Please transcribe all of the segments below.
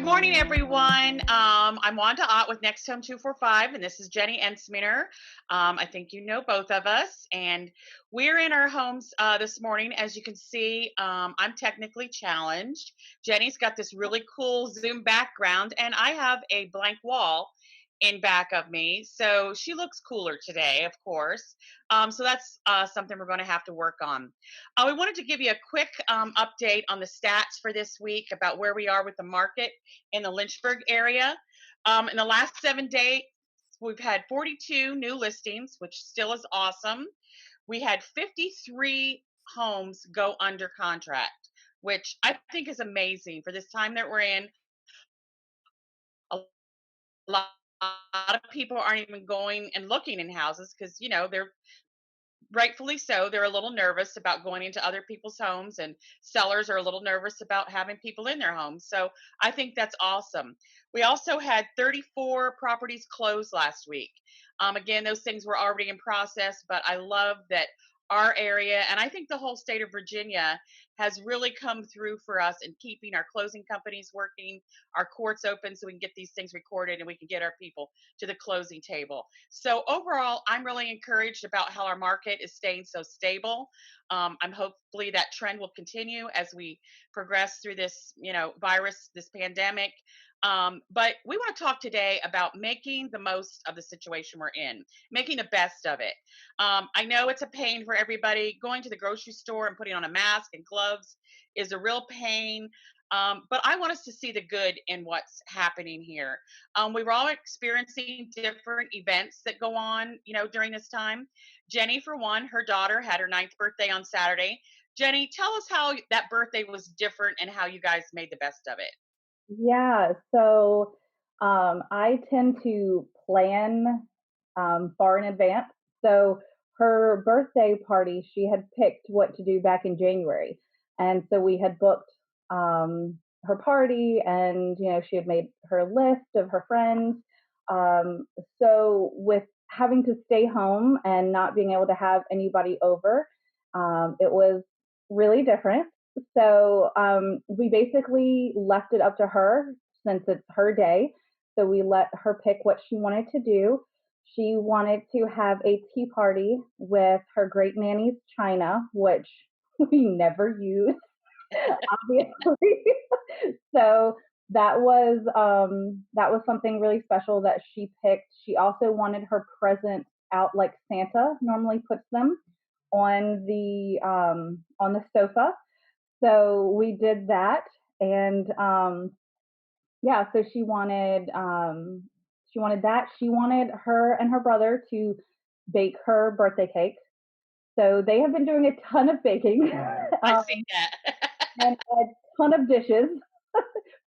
morning, everyone. I'm Wanda Ott with NextHome 245, and this is Jenny Ensminer. I think you know both of us, and we're in our homes this morning. As you can see, I'm technically challenged. Jenny's got this really cool Zoom background, and I have a blank wall in back of me. So she looks cooler today, of course. So that's something we're going to have to work on. We wanted to give you a quick update on the stats for this week about where we are with the market in the Lynchburg area. In the last 7 days, we've had 42 new listings, which still is awesome. We had 53 homes go under contract, which I think is amazing for this time that we're in. A lot of people aren't even going and looking in houses because, they're rightfully so. They're a little nervous about going into other people's homes, and sellers are a little nervous about having people in their homes. So I think that's awesome. We also had 34 properties close last week. Again, those things were already in process, but I love that our area, and I think the whole state of Virginia, has really come through for us in keeping our closing companies working, our courts open so we can get these things recorded and we can get our people to the closing table. So overall, I'm really encouraged about how our market is staying so stable. I'm hopefully that trend will continue as we progress through this, virus, this pandemic. But we want to talk today about making the most of the situation we're in, making the best of it. I know it's a pain for everybody. Going to the grocery store and putting on a mask and gloves is a real pain. But I want us to see the good in what's happening here. We were all experiencing different events that go on, during this time. Jenny, for one, her daughter had her ninth birthday on Saturday. Jenny, tell us how that birthday was different and how you guys made the best of it. Yeah, so I tend to plan far in advance. So her birthday party, she had picked what to do back in January. And so we had booked her party, and she had made her list of her friends. Um, so with having to stay home and not being able to have anybody over, it was really different. So we basically left it up to her since it's her day. So we let her pick what she wanted to do. She wanted to have a tea party with her great nanny's china, which we never use, obviously. So that was something really special that she picked. She also wanted her presents out like Santa normally puts them on the sofa. So we did that, and yeah, so she wanted that. She wanted her and her brother to bake her birthday cake. So they have been doing a ton of baking I see that. and a ton of dishes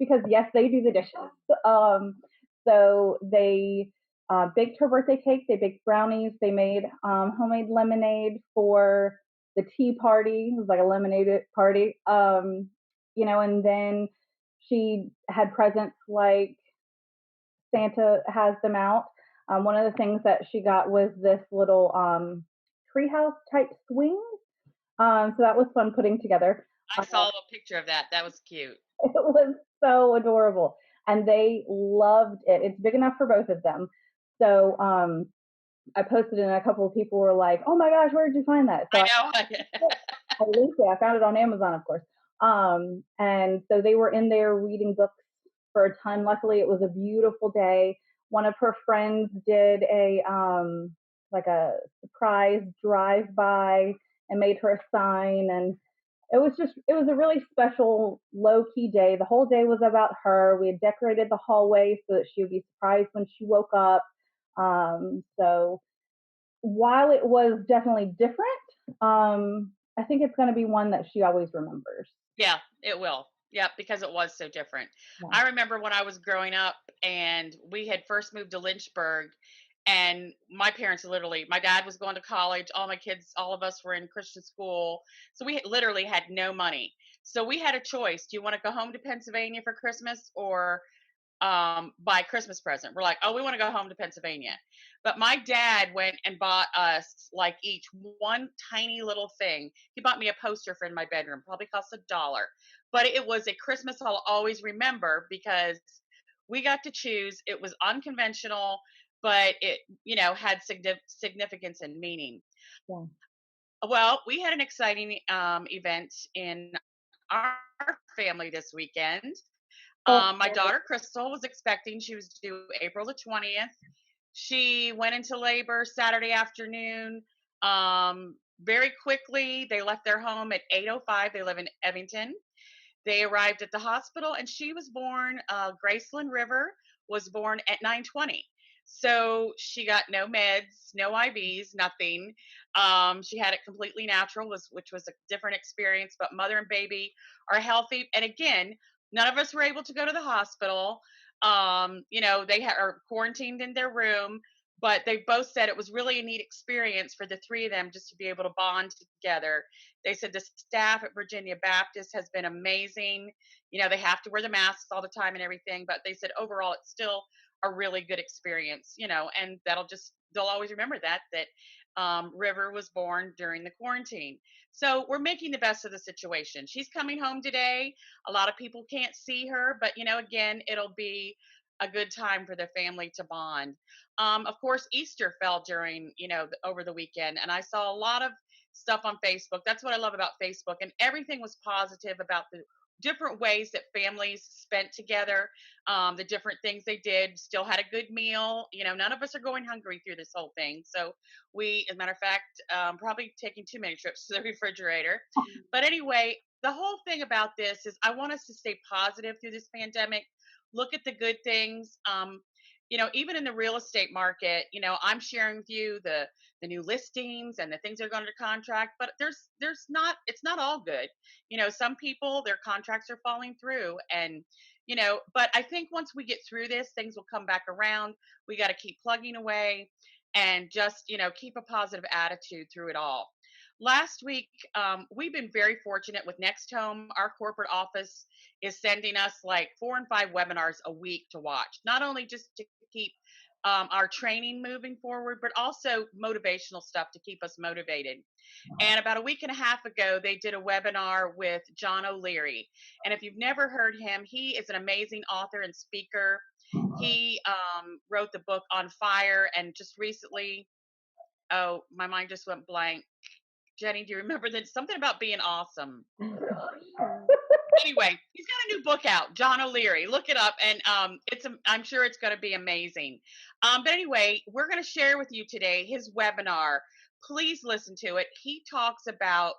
because yes, they do the dishes. Um, so they baked her birthday cake. They baked brownies. They made homemade lemonade for the tea party. It was like a lemonade party. And then she had presents like Santa has them out. One of the things that she got was this little treehouse type swing. So that was fun putting together. I saw a picture of that. That was cute. It was so adorable, and they loved it. It's big enough for both of them. So I posted it, and a couple of people were like, "Oh my gosh, where did you find that?" So I I, know. I linked it. I found it on Amazon, of course. And so they were in there reading books for a ton. Luckily, it was a beautiful day. One of her friends did a like a surprise drive by and made her a sign, and it was a really special low key day. The whole day was about her. We had decorated the hallway so that she would be surprised when she woke up. So while it was definitely different, I think it's going to be one that she always remembers. Yeah, it will. Yeah, because it was so different. Yeah. I remember when I was growing up and we had first moved to Lynchburg, and my parents literally, my dad was going to college, all my kids, all of us were in Christian school. So we literally had no money. So we had a choice. Do you want to go home to Pennsylvania for Christmas or buy Christmas present? We're like, oh, we want to go home to Pennsylvania. But my dad went and bought us like each one tiny little thing. He bought me a poster for in my bedroom, probably cost $1. but it was a Christmas I'll always remember because we got to choose. It was unconventional, but it, had significance and meaning. Yeah. Well, we had an exciting event in our family this weekend. Oh, My daughter Crystal was expecting. She was due April the 20th. She went into labor Saturday afternoon. Very quickly, they left their home at 8:05. They live in Evington. They arrived at the hospital, and she was born. Graceland River was born at 9:20. So she got no meds, no IVs, nothing. She had it completely natural, which was a different experience. But mother and baby are healthy, and again, none of us were able to go to the hospital. They are quarantined in their room, but they both said it was really a neat experience for the three of them just to be able to bond together. They said the staff at Virginia Baptist has been amazing. They have to wear the masks all the time and everything, but they said overall it's still a really good experience, and they'll always remember that River was born during the quarantine. So we're making the best of the situation. She's coming home today. A lot of people can't see her, but again, it'll be a good time for the family to bond. Of course, Easter fell during, over the weekend, and I saw a lot of stuff on Facebook. That's what I love about Facebook, and everything was positive about the different ways that families spent together, the different things they did. Still had a good meal. None of us are going hungry through this whole thing. So we, as a matter of fact, probably taking too many trips to the refrigerator. But anyway, the whole thing about this is I want us to stay positive through this pandemic. Look at the good things. Even in the real estate market, I'm sharing with you the new listings and the things that are going under contract, but there's not it's not all good. Some people their contracts are falling through, and but I think once we get through this, things will come back around. We got to keep plugging away and just keep a positive attitude through it all. Last week, we've been very fortunate with NextHome. Our corporate office is sending us like 4 and 5 webinars a week to watch, not only just to keep our training moving forward, but also motivational stuff to keep us motivated. And about a week and a half ago, they did a webinar with John O'Leary. And if you've never heard him, he is an amazing author and speaker. He wrote the book On Fire, and just recently, oh, my mind just went blank. Jenny, do you remember that something about being awesome? Anyway, he's got a new book out, John O'Leary. Look it up, and I'm sure it's going to be amazing. But anyway, we're going to share with you today his webinar. Please listen to it. He talks about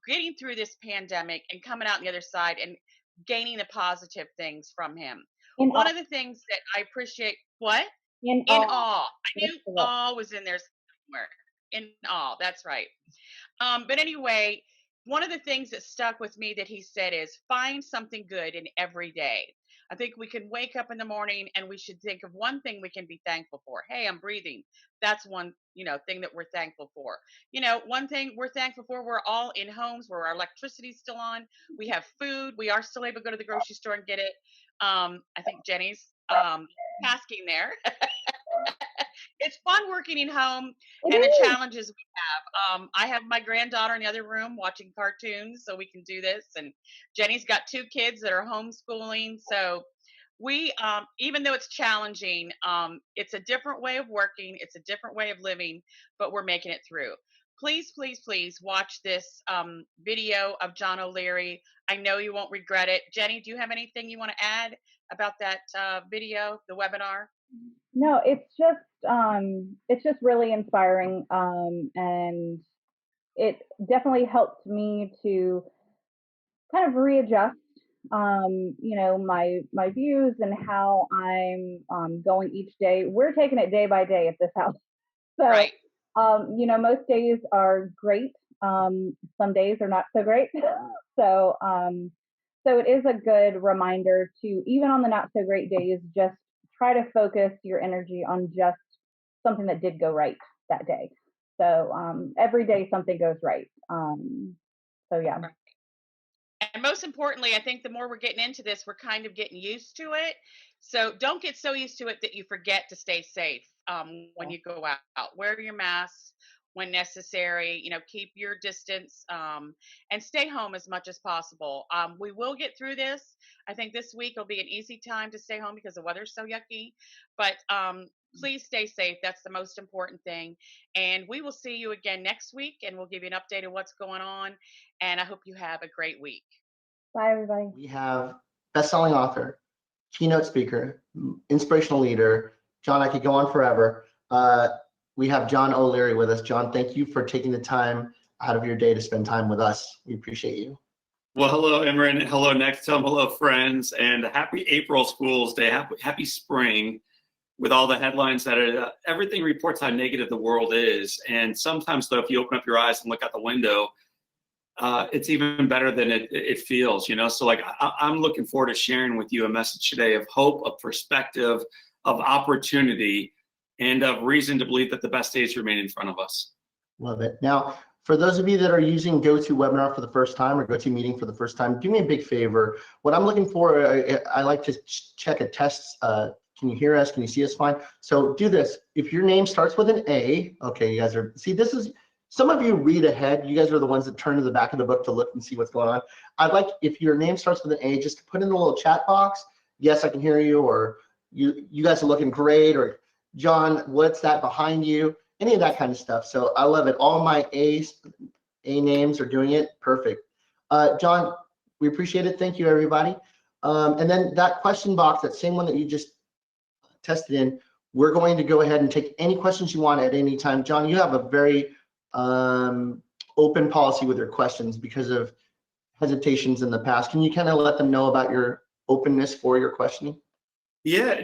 getting through this pandemic and coming out on the other side and gaining the positive things from him. in One all, of the things that I appreciate, what? in In all, awe. I yes, knew correct. awe was in there somewhere. In awe. That's right. But anyway, one of the things that stuck with me that he said is find something good in every day. I think we can wake up in the morning and we should think of one thing we can be thankful for. Hey, I'm breathing. That's one, thing that we're thankful for. One thing we're thankful for, we're all in homes where our electricity's still on. We have food. We are still able to go to the grocery store and get it. I think Jenny's tasking there. It's fun working in home It and the is. challenges we have. I have my granddaughter in the other room watching cartoons, so we can do this. And Jenny's got 2 kids that are homeschooling. So we, even though it's challenging, it's a different way of working, it's a different way of living, but we're making it through. Please, please, please watch this video of John O'Leary. I know you won't regret it. Jenny, do you have anything you want to add about that video, the webinar? No, it's just really inspiring, and it definitely helped me to kind of readjust, my views and how I'm going each day. We're taking it day by day at this house. So, Right. most days are great. Some days are not so great. So, so it is a good reminder to, even on the not so great days, just try to focus your energy on just something that did go right that day. So, every day something goes right. So yeah. And most importantly, I think the more we're getting into this, we're kind of getting used to it. So don't get so used to it that you forget to stay safe when you go out. Wear your mask, when necessary. Keep your distance, and stay home as much as possible. We will get through this. I think this week will be an easy time to stay home because the weather's so yucky. But please stay safe. That's the most important thing. And we will see you again next week, and we'll give you an update of what's going on. And I hope you have a great week. Bye, everybody. We have best-selling author, keynote speaker, inspirational leader. John, I could go on forever. We have John O'Leary with us. John, thank you for taking the time out of your day to spend time with us. We appreciate you. Well, hello, Imran. Hello, NextHome. Hello, friends. And happy April Fool's Day. Happy spring, with all the headlines that everything reports how negative the world is. And sometimes, though, if you open up your eyes and look out the window, it's even better than it feels, So like, I'm looking forward to sharing with you a message today of hope, of perspective, of opportunity, and of reason to believe that the best days remain in front of us. Love it. Now, for those of you that are using GoToWebinar for the first time or GoToMeeting for the first time, do me a big favor. What I'm looking for, I like to check a test. Can you hear us? Can you see us fine? So do this. If your name starts with an A, okay, you guys are, see, this is, some of you read ahead. You guys are the ones that turn to the back of the book to look and see what's going on. I'd like, if your name starts with an A, just to put in the little chat box, yes, I can hear you, or you guys are looking great, or John, what's that behind you? Any of that kind of stuff. So I love it. All my A names are doing it. Perfect. John, we appreciate it. Thank you, everybody. And then that question box, that same one that you just tested in, we're going to go ahead and take any questions you want at any time. John, you have a very open policy with your questions because of hesitations in the past. Can you kind of let them know about your openness for your questioning? Yeah,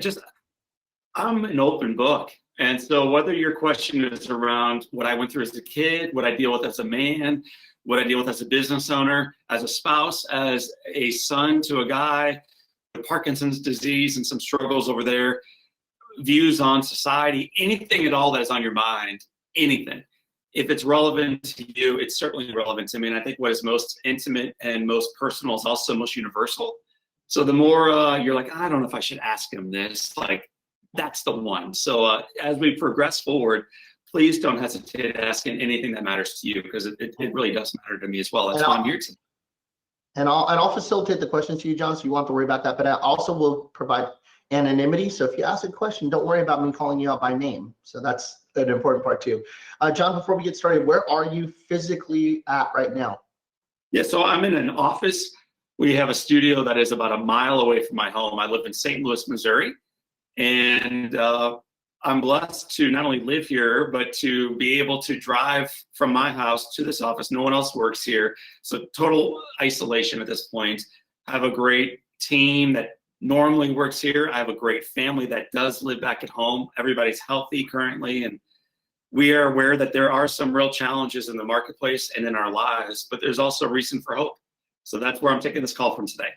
I'm an open book. And so whether your question is around what I went through as a kid, what I deal with as a man, what I deal with as a business owner, as a spouse, as a son to a guy with Parkinson's disease and some struggles over there, views on society, anything at all that is on your mind, anything. If it's relevant to you, it's certainly relevant to me. And I think what is most intimate and most personal is also most universal. So the more you're like, I don't know if I should ask him this, like, that's the one. So as we progress forward, please don't hesitate to ask anything that matters to you, because it really does matter to me as well. That's why I'm here today. And I'll facilitate the questions to you, John, so you won't have to worry about that. But I also will provide anonymity. So if you ask a question, don't worry about me calling you out by name. So that's an important part too. John, before we get started, where are you physically at right now? Yeah, so I'm in an office. We have a studio that is about a mile away from my home. I live in St. Louis, Missouri. And I'm blessed to not only live here, but to be able to drive from my house to this office. No one else works here. So total isolation at this point. I have a great team that normally works here. I have a great family that does live back at home. Everybody's healthy currently. And we are aware that there are some real challenges in the marketplace and in our lives, but there's also reason for hope. So that's where I'm taking this call from today.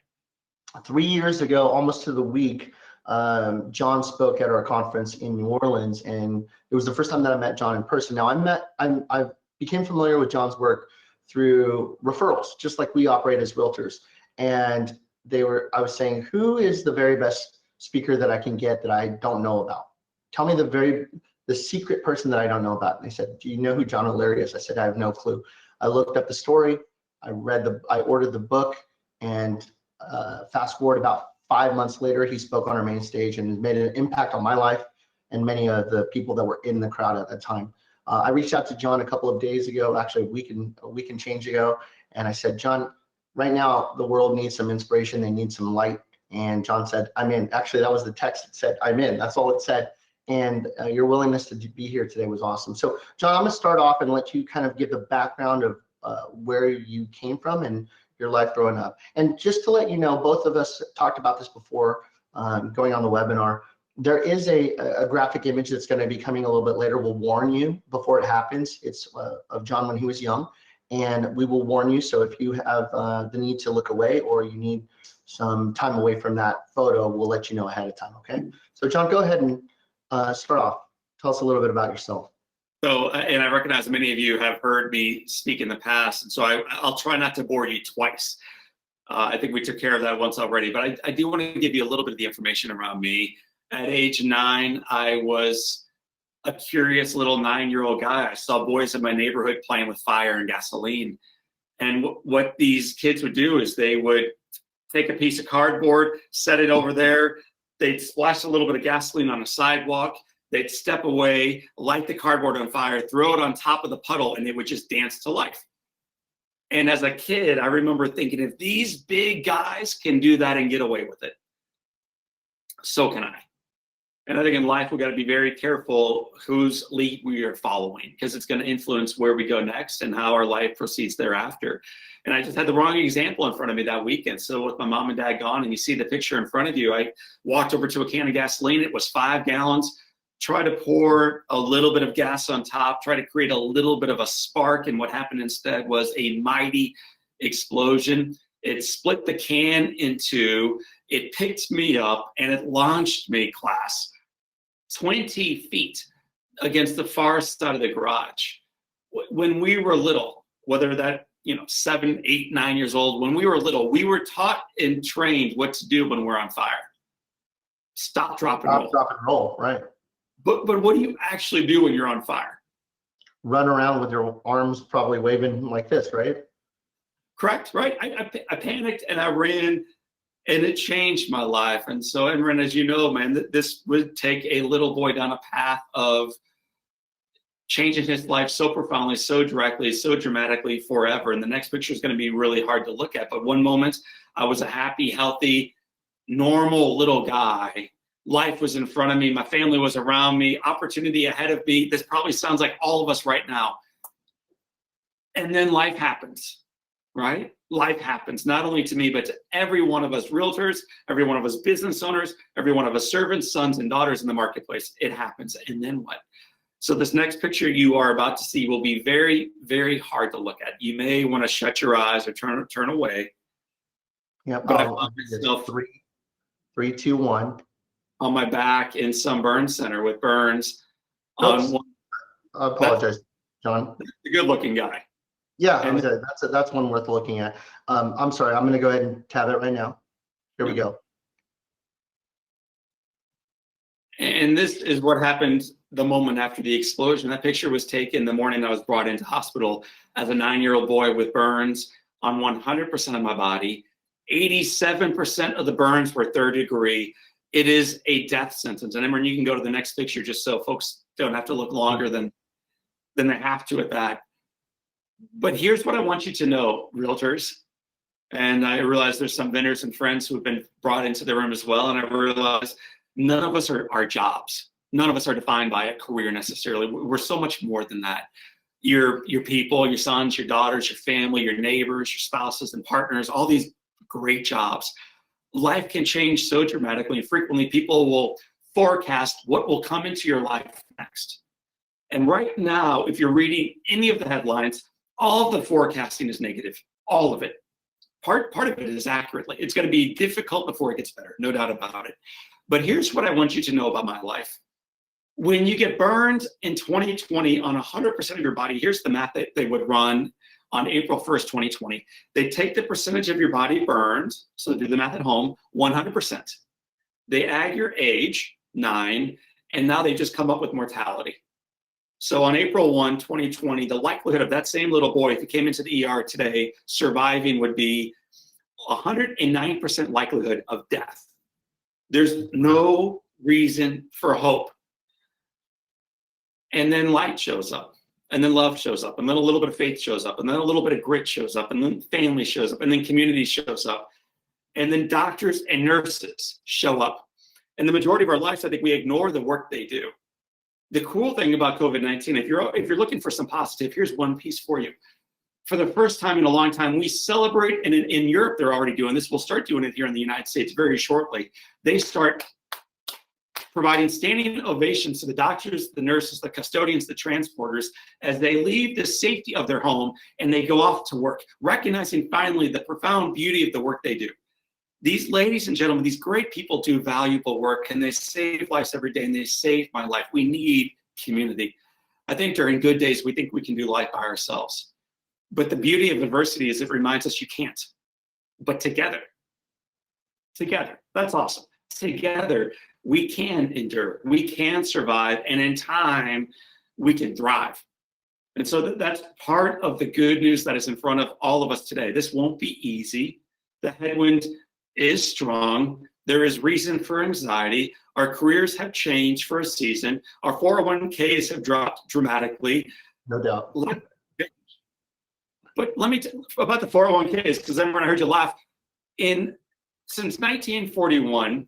3 years ago, almost to the week, John spoke at our conference in New Orleans, and it was the first time that I met John in person. Now I became familiar with John's work through referrals, just like we operate as realtors. And I was saying, who is the very best speaker that I can get that I don't know about? Tell me the secret person that I don't know about. And they said, do you know who John O'Leary is? I said, I have no clue. I looked up the story, I ordered the book, and fast forward about 5 months later, he spoke on our main stage and made an impact on my life and many of the people that were in the crowd at that time. I reached out to John a couple of days ago, actually a week and change ago, and I said, John, right now the world needs some inspiration, they need some light. And John said, I'm in. Actually, that was the text that said, I'm in. That's all it said. And your willingness to be here today was awesome. So John, I'm gonna start off and let you kind of give the background of where you came from and your life growing up. And just to let you know, both of us talked about this before going on the webinar. There is a graphic image that's going to be coming a little bit later. We'll warn you before it happens. It's of John when he was young, and we will warn you. So if you have the need to look away or you need some time away from that photo, we'll let you know ahead of time, okay? So John, go ahead and start off. Tell us a little bit about yourself. So, and I recognize many of you have heard me speak in the past, and so I'll try not to bore you twice. I think we took care of that once already, but I do want to give you a little bit of the information around me. At age 9, I was a curious little 9-year-old guy. I saw boys in my neighborhood playing with fire and gasoline. And what these kids would do is they would take a piece of cardboard, set it over there. They'd splash a little bit of gasoline on a sidewalk. They'd step away, light the cardboard on fire, throw it on top of the puddle, and they would just dance to life. And as a kid, I remember thinking, if these big guys can do that and get away with it, so can I. And I think in life, we've got to be very careful whose lead we are following, because it's going to influence where we go next and how our life proceeds thereafter. And I just had the wrong example in front of me that weekend. So with my mom and dad gone, and you see the picture in front of you, I walked over to a can of gasoline. It was 5 gallons. Try to pour a little bit of gas on top, try to create a little bit of a spark. And what happened instead was a mighty explosion. It split the can in two. It picked me up and it launched me, class, 20 feet against the far side of the garage. When we were little, whether that, 7, 8, 9 years old, when we were little, we were taught and trained what to do when we're on fire. Stop, drop, and roll. Stop, drop, and roll, right. But what do you actually do when you're on fire? Run around with your arms probably waving like this, right? Correct, right? I panicked and I ran, and it changed my life. And so, Emran, as you know, man, this would take a little boy down a path of changing his life so profoundly, so directly, so dramatically forever. And the next picture is going to be really hard to look at. But one moment, I was a happy, healthy, normal little guy. Life was in front of me. My family was around me. Opportunity ahead of me. This probably sounds like all of us right now. And then life happens, right? Life happens, not only to me, but to every one of us realtors, every one of us business owners, every one of us servants, sons, and daughters in the marketplace. It happens. And then what? So this next picture you are about to see will be very, very hard to look at. You may want to shut your eyes or turn away. Yep. But I found myself 3, 2, 1. On my back in some burn center with burns. Oops. On one, I apologize, John. the good-looking guy. Yeah, And that's one worth looking at. I'm sorry, I'm going to go ahead and tab it right now. Here we go. And this is what happened the moment after the explosion. That picture was taken the morning I was brought into hospital as a 9-year-old boy with burns on 100% of my body. 87% of the burns were 3rd degree. It is a death sentence. And Emran, you can go to the next picture just so folks don't have to look longer than they have to at that. But here's what I want you to know, realtors. And I realize there's some vendors and friends who have been brought into the room as well. And I realize none of us are jobs. None of us are defined by a career necessarily. We're so much more than that. Your people, your sons, your daughters, your family, your neighbors, your spouses and partners, all these great jobs. Life can change so dramatically, and frequently people will forecast what will come into your life next. And right now, if you're reading any of the headlines, all of the forecasting is negative, all of it. Part of it is accurately. It's going to be difficult before it gets better, no doubt about it. But here's what I want you to know about my life. When you get burned in 2020 on 100% of your body, here's the math that they would run on April 1st, 2020. They take the percentage of your body burned, so do the math at home, 100%. They add your age, 9, and now they just come up with mortality. So on April 1, 2020, the likelihood of that same little boy, if he came into the ER today, surviving would be 109% likelihood of death. There's no reason for hope. And then light shows up, and then love shows up, and then a little bit of faith shows up, and then a little bit of grit shows up, and then family shows up, and then community shows up, and then doctors and nurses show up. And the majority of our lives, I think we ignore the work they do. The cool thing about COVID-19, if you're looking for some positive, here's one piece for you. For the first time in a long time, we celebrate, and in Europe, they're already doing this. We'll start doing it here in the United States very shortly. They start providing standing ovations to the doctors, the nurses, the custodians, the transporters, as they leave the safety of their home and they go off to work, recognizing finally the profound beauty of the work they do. These ladies and gentlemen, these great people do valuable work, and they save lives every day, and they save my life. We need community. I think during good days, we think we can do life by ourselves. But the beauty of adversity is it reminds us you can't. But together, that's awesome. together, we can endure, we can survive, and in time, we can thrive. And so that's part of the good news that is in front of all of us today. This won't be easy. The headwind is strong. There is reason for anxiety. Our careers have changed for a season. Our 401ks have dropped dramatically. No doubt. But let me about the 401ks, because then when I heard you laugh, since 1941,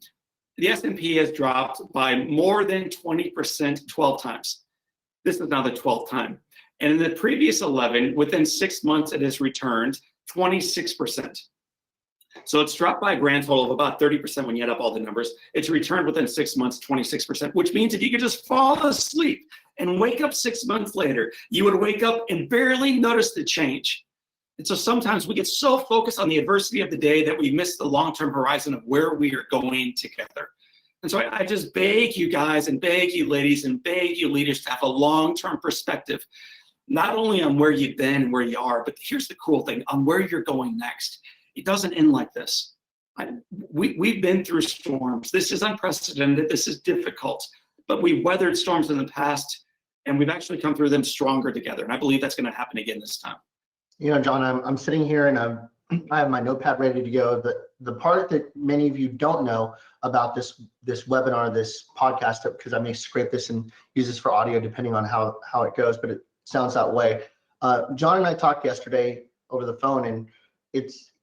the S&P has dropped by more than 20% 12 times. This is now the 12th time. And in the previous 11, within 6 months, it has returned 26%. So it's dropped by a grand total of about 30% when you add up all the numbers. It's returned within 6 months, 26%, which means if you could just fall asleep and wake up 6 months later, you would wake up and barely notice the change. And so sometimes we get so focused on the adversity of the day that we miss the long-term horizon of where we are going together. And so I just beg you guys and beg you ladies and beg you leaders to have a long-term perspective, not only on where you've been and where you are, but here's the cool thing, on where you're going next. It doesn't end like this. We've been through storms. This is unprecedented. This is difficult. But we weathered storms in the past, and we've actually come through them stronger together. And I believe that's going to happen again this time. You know, John, I'm sitting here and I have my notepad ready to go. The part that many of you don't know about this webinar, this podcast, because I may scrape this and use this for audio depending on how it goes, but it sounds that way. John and I talked yesterday over the phone, and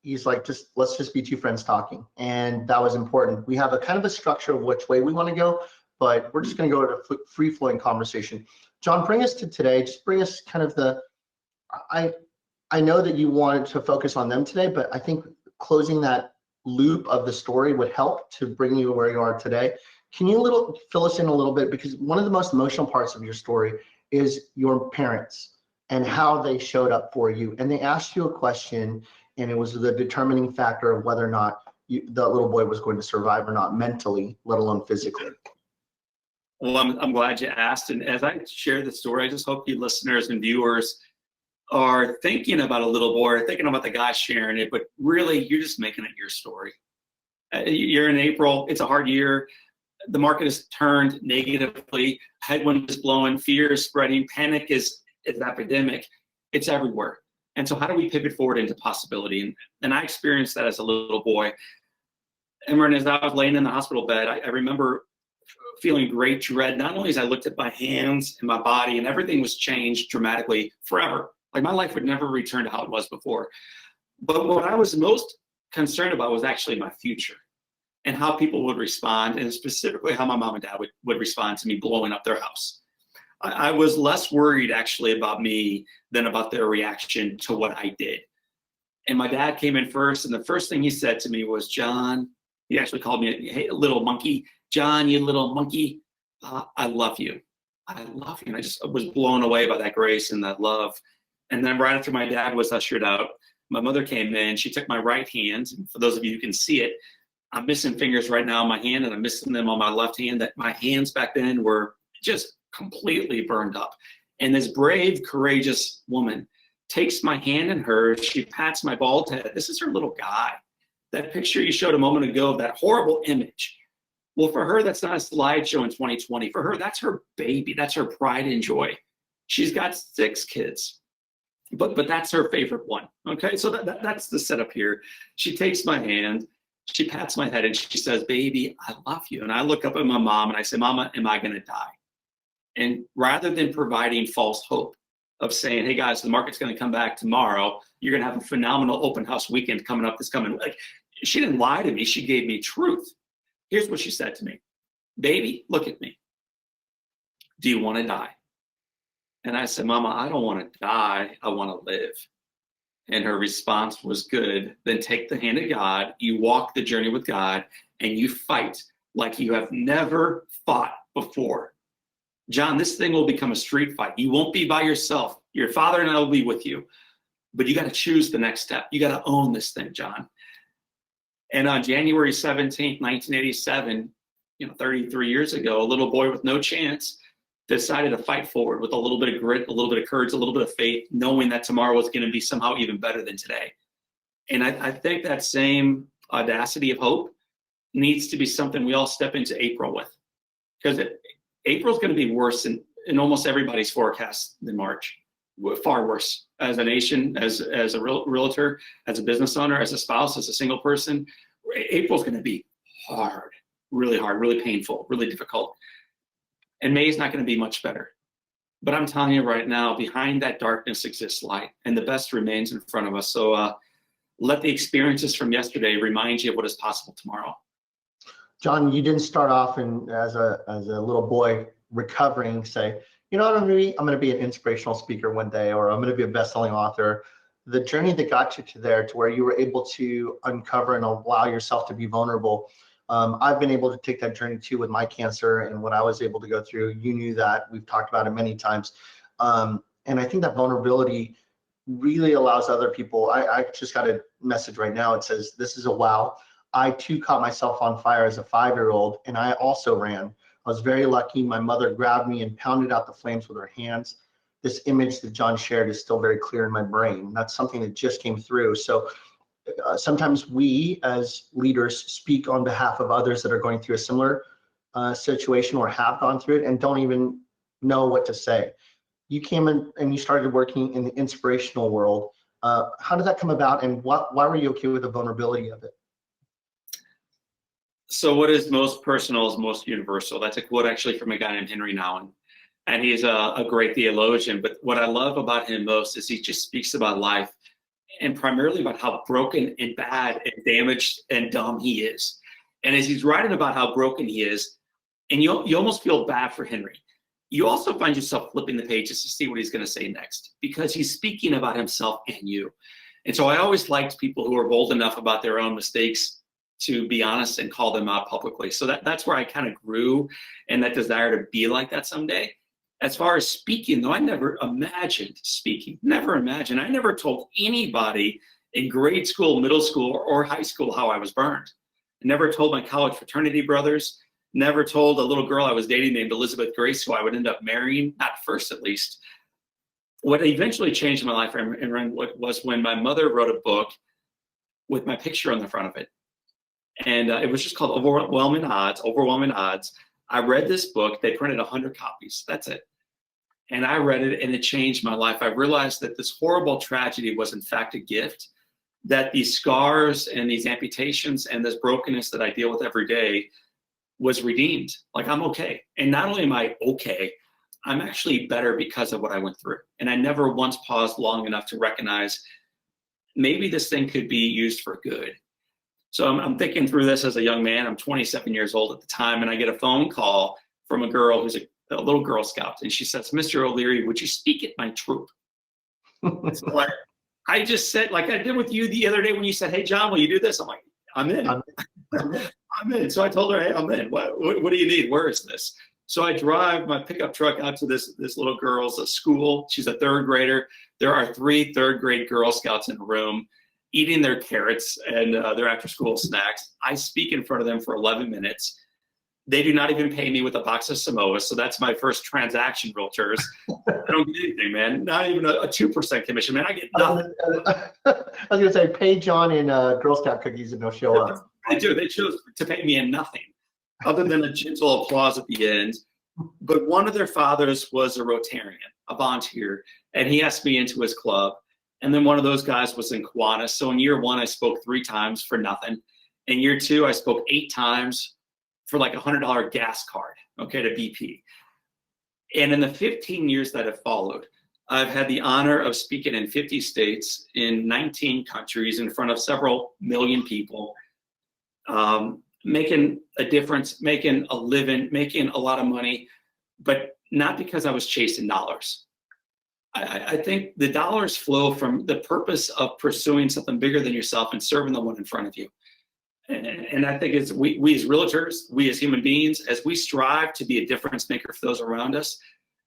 he's like, let's just be two friends talking. And that was important. We have a kind of a structure of which way we want to go, but we're just going to go to a free-flowing conversation. John, bring us to today. Just bring us kind of I know that you wanted to focus on them today, but I think closing that loop of the story would help to bring you where you are today. Can you fill us in a little bit? Because one of the most emotional parts of your story is your parents and how they showed up for you. And they asked you a question, and it was the determining factor of whether or not the little boy was going to survive or not mentally, let alone physically. Well, I'm glad you asked. And as I share the story, I just hope you listeners and viewers are thinking about a little boy, or thinking about the guy sharing it, but really you're just making it your story. You're in April, it's a hard year. The market has turned negatively, headwind is blowing, fear is spreading, panic is epidemic, it's everywhere. And so how do we pivot forward into possibility? And I experienced that as a little boy. And as I was laying in the hospital bed, I remember feeling great dread, not only as I looked at my hands and my body, and everything was changed dramatically forever. Like my life would never return to how it was before. But what I was most concerned about was actually my future and how people would respond, and specifically how my mom and dad would respond to me blowing up their house. I was less worried actually about me than about their reaction to what I did. And my dad came in first, and the first thing he said to me was, John, he actually called me hey, little monkey. John, you little monkey, I love you. I love you. And I just was blown away by that grace and that love. And then right after my dad was ushered out, my mother came in. She took my right hand. And for those of you who can see it, I'm missing fingers right now on my hand, and I'm missing them on my left hand. That my hands back then were just completely burned up. And this brave, courageous woman takes my hand in hers. She pats my bald head. This is her little guy. That picture you showed a moment ago of that horrible image. Well, for her, that's not a slideshow in 2020. For her, that's her baby. That's her pride and joy. She's got 6 kids. But that's her favorite one, okay? So that's the setup here. She takes my hand, she pats my head, and she says, baby, I love you. And I look up at my mom, and I say, Mama, am I going to die? And rather than providing false hope of saying, hey, guys, the market's going to come back tomorrow, you're going to have a phenomenal open house weekend coming up this coming, like, she didn't lie to me. She gave me truth. Here's what she said to me. Baby, look at me. Do you want to die? And I said, Mama, I don't want to die. I want to live. And her response was good. Then take the hand of God. You walk the journey with God, and you fight like you have never fought before. John, this thing will become a street fight. You won't be by yourself. Your father and I will be with you. But you got to choose the next step. You got to own this thing, John. And on January 17th, 1987, 33 years ago, a little boy with no chance decided to fight forward with a little bit of grit, a little bit of courage, a little bit of faith, knowing that tomorrow was going to be somehow even better than today. And I think that same audacity of hope needs to be something we all step into April with, because April's going to be worse in almost everybody's forecast than March. Far worse as a nation, as a realtor, as a business owner, as a spouse, as a single person. April's going to be hard, really painful, really difficult. And May is not going to be much better. But I'm telling you right now, behind that darkness exists light, and the best remains in front of us. So let the experiences from yesterday remind you of what is possible tomorrow. John, you didn't start off as a little boy recovering, say, you know what, I'm going to be an inspirational speaker one day, or I'm going to be a best-selling author. The journey that got you to there, to where you were able to uncover and allow yourself to be vulnerable. I've been able to take that journey too with my cancer and what I was able to go through. You knew that. We've talked about it many times. And I think that vulnerability really allows other people. I just got a message right now. It says, this is a wow. I too caught myself on fire as a 5-year-old, and I also ran. I was very lucky. My mother grabbed me and pounded out the flames with her hands. This image that John shared is still very clear in my brain. That's something that just came through. So sometimes we as leaders speak on behalf of others that are going through a similar situation or have gone through it and don't even know what to say. You came in and you started working in the inspirational world. How did that come about, and why were you okay with the vulnerability of it? So what is most personal is most universal. That's a quote actually from a guy named Henry Nouwen. And he's a great theologian. But what I love about him most is he just speaks about life, and primarily about how broken and bad and damaged and dumb he is. And as he's writing about how broken he is, and you almost feel bad for Henry, you also find yourself flipping the pages to see what he's going to say next, because he's speaking about himself and you. And so I always liked people who are bold enough about their own mistakes to be honest and call them out publicly. So that's where I kind of grew, and that desire to be like that someday. As far as speaking, though, I never imagined speaking. Never imagined. I never told anybody in grade school, middle school, or high school how I was burned. I never told my college fraternity brothers. Never told a little girl I was dating named Elizabeth Grace, who I would end up marrying, not first at least. What eventually changed my life was when my mother wrote a book with my picture on the front of it. And it was just called Overwhelming Odds. I read this book. They printed 100 copies. That's it. And I read it, and it changed my life. I realized that this horrible tragedy was in fact a gift, that these scars and these amputations and this brokenness that I deal with every day was redeemed. Like, I'm okay. And not only am I okay, I'm actually better because of what I went through. And I never once paused long enough to recognize maybe this thing could be used for good. So I'm thinking through this as a young man. I'm 27 years old at the time, and I get a phone call from a girl who's a little Girl Scout, and she says, "Mr. O'Leary, would you speak at my troop?" So I just said, like I did with you the other day when you said, "Hey, John, will you do this?" I'm like, "I'm in." I'm in. So I told her, "Hey, I'm in. What do you need? Where is this?" So I drive my pickup truck out to this little girl's school. She's a 3rd grader. There are 3 3rd grade Girl Scouts in the room, eating their carrots and their after-school snacks. I speak in front of them for 11 minutes. They do not even pay me with a box of Samoas, so that's my first transaction, realtors. I don't get anything, man. Not even a 2% commission, man. I get nothing. I was going to say, pay John in Girl Scout cookies and he'll show up. They do. They chose to pay me in nothing, other than a gentle applause at the end. But one of their fathers was a Rotarian, a volunteer, and he asked me into his club. And then one of those guys was in Kiwanis. So in year 1, I spoke 3 times for nothing. In year 2, I spoke 8 times for like $100 gas card, okay, to BP. And in the 15 years that have followed, I've had the honor of speaking in 50 states, in 19 countries, in front of several million people, making a difference, making a living, making a lot of money, but not because I was chasing dollars. I think the dollars flow from the purpose of pursuing something bigger than yourself and serving the one in front of you. And I think it's we as realtors, we as human beings, as we strive to be a difference maker for those around us,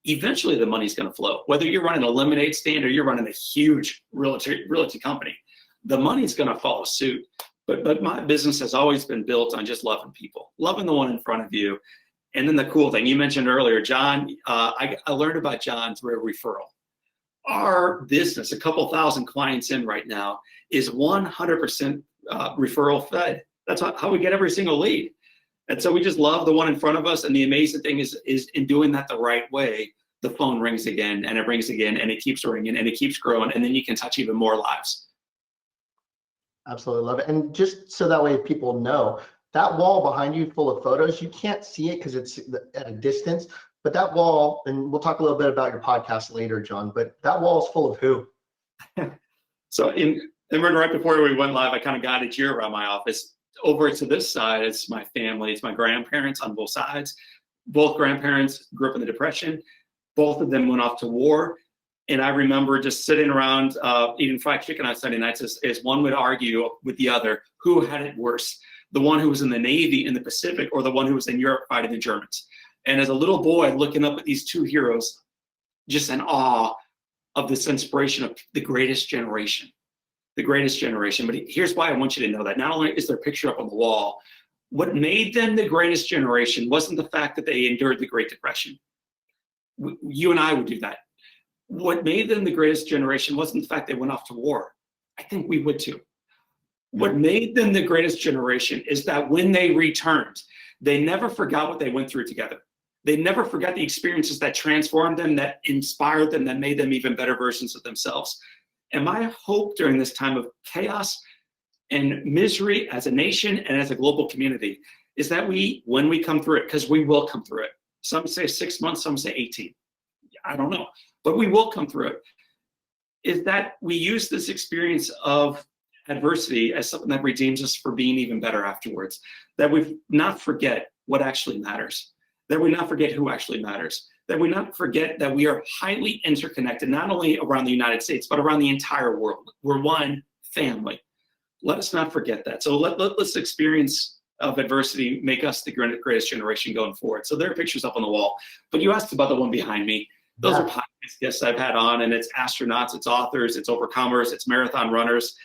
eventually the money's going to flow. Whether you're running a lemonade stand or you're running a huge realty company, the money's going to follow suit. But my business has always been built on just loving people, loving the one in front of you. And then the cool thing you mentioned earlier, John, I learned about John through a referral. Our business, a couple thousand clients in right now, is 100% referral fed. That's how we get every single lead. And so we just love the one in front of us. And the amazing thing is in doing that the right way, the phone rings again and it rings again and it keeps ringing and it keeps growing. And then you can touch even more lives. Absolutely love it. And just so that way people know, that wall behind you full of photos, you can't see it because it's at a distance, but that wall, and we'll talk a little bit about your podcast later, John, but that wall is full of who? So right before we went live, I kind of guided you around my office. Over to this side, it's my family, it's my grandparents on both sides. Both grandparents grew up in the Depression. Both of them went off to war. And I remember just sitting around eating fried chicken on Sunday nights as one would argue with the other, who had it worse, the one who was in the Navy in the Pacific or the one who was in Europe fighting the Germans. And as a little boy looking up at these two heroes, just in awe of this inspiration of the greatest generation. The greatest generation. But here's why I want you to know that. Not only is their picture up on the wall, what made them the greatest generation wasn't the fact that they endured the Great Depression. You and I would do that. What made them the greatest generation wasn't the fact they went off to war. I think we would too. What made them the greatest generation is that when they returned, they never forgot what they went through together. They never forgot the experiences that transformed them, that inspired them, that made them even better versions of themselves. And my hope during this time of chaos and misery as a nation and as a global community is that when we come through it, because we will come through it. Some say 6 months, some say 18. I don't know, but we will come through it. Is that we use this experience of adversity as something that redeems us for being even better afterwards. That we not forget what actually matters. That we not forget who actually matters. That we not forget that we are highly interconnected, not only around the United States, but around the entire world. We're one family. Let us not forget that. So let's experience of adversity make us the greatest generation going forward. So there are pictures up on the wall. But you asked about the one behind me. Those are podcast guests I've had on, and it's astronauts, it's authors, it's overcomers, it's marathon runners.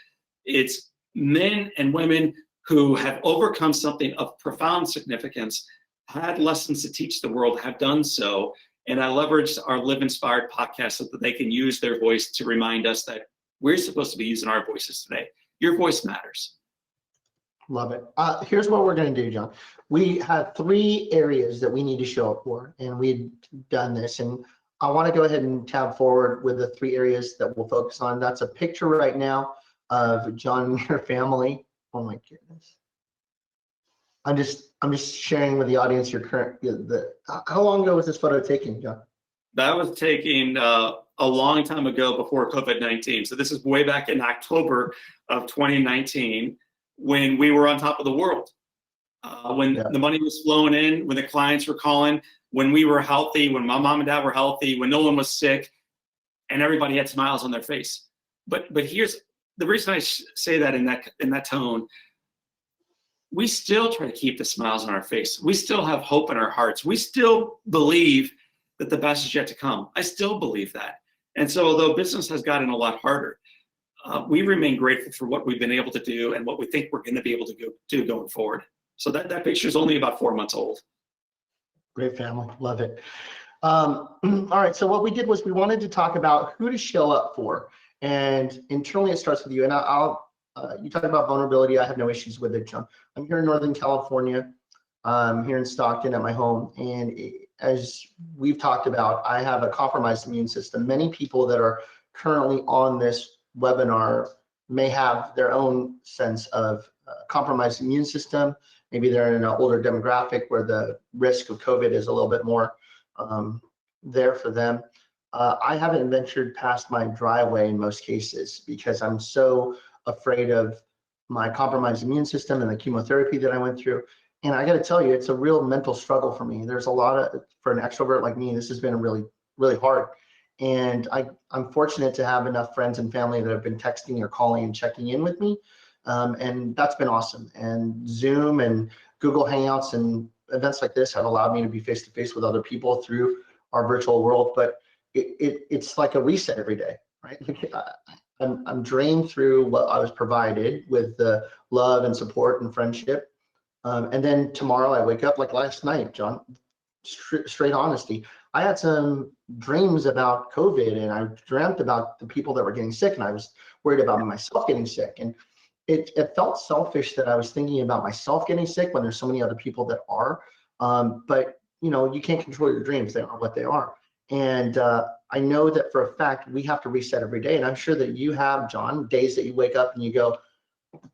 It's men and women who have overcome something of profound significance, had lessons to teach the world, have done so. And I leveraged our Live Inspired podcast so that they can use their voice to remind us that we're supposed to be using our voices today. Your voice matters. Love it. Here's what we're going to do, John. We have 3 areas that we need to show up for, and we've done this. And I want to go ahead and tab forward with the 3 areas that we'll focus on. That's a picture right now of John and your family. Oh my goodness. I'm just sharing with the audience your current, how long ago was this photo taken, John? That was taken a long time ago before COVID-19. So this is way back in October of 2019 when we were on top of the world. When the money was flowing in, when the clients were calling, when we were healthy, when my mom and dad were healthy, when no one was sick, and everybody had smiles on their face. But here's the reason I say that in that tone. We still try to keep the smiles on our face. We still have hope in our hearts. We still believe that the best is yet to come. I still believe that. And so although business has gotten a lot harder, we remain grateful for what we've been able to do and what we think we're going to be able to do going forward. So that picture is only about 4 months old. Great family, love it. All right, so what we did was we wanted to talk about who to show up for. And internally it starts with you. And you talk about vulnerability. I have no issues with it, John. I'm here in Northern California. I'm here in Stockton at my home. And as we've talked about, I have a compromised immune system. Many people that are currently on this webinar may have their own sense of compromised immune system. Maybe they're in an older demographic where the risk of COVID is a little bit more there for them. I haven't ventured past my driveway in most cases because I'm so afraid of my compromised immune system and the chemotherapy that I went through. And I got to tell you, it's a real mental struggle for me. There's a lot of, for an extrovert like me, this has been really, really hard. And I'm fortunate to have enough friends and family that have been texting or calling and checking in with me. And that's been awesome. And Zoom and Google Hangouts and events like this have allowed me to be face-to-face with other people through our virtual world. But it's like a reset every day, right? I'm drained through what I was provided with the love and support and friendship. And then tomorrow I wake up like last night, John, straight honesty. I had some dreams about COVID and I dreamt about the people that were getting sick and I was worried about myself getting sick. And it felt selfish that I was thinking about myself getting sick when there's so many other people that are. But you know, you can't control your dreams. They are what they are. And I know that for a fact we have to reset every day. And I'm sure that you have, John, days that you wake up and you go,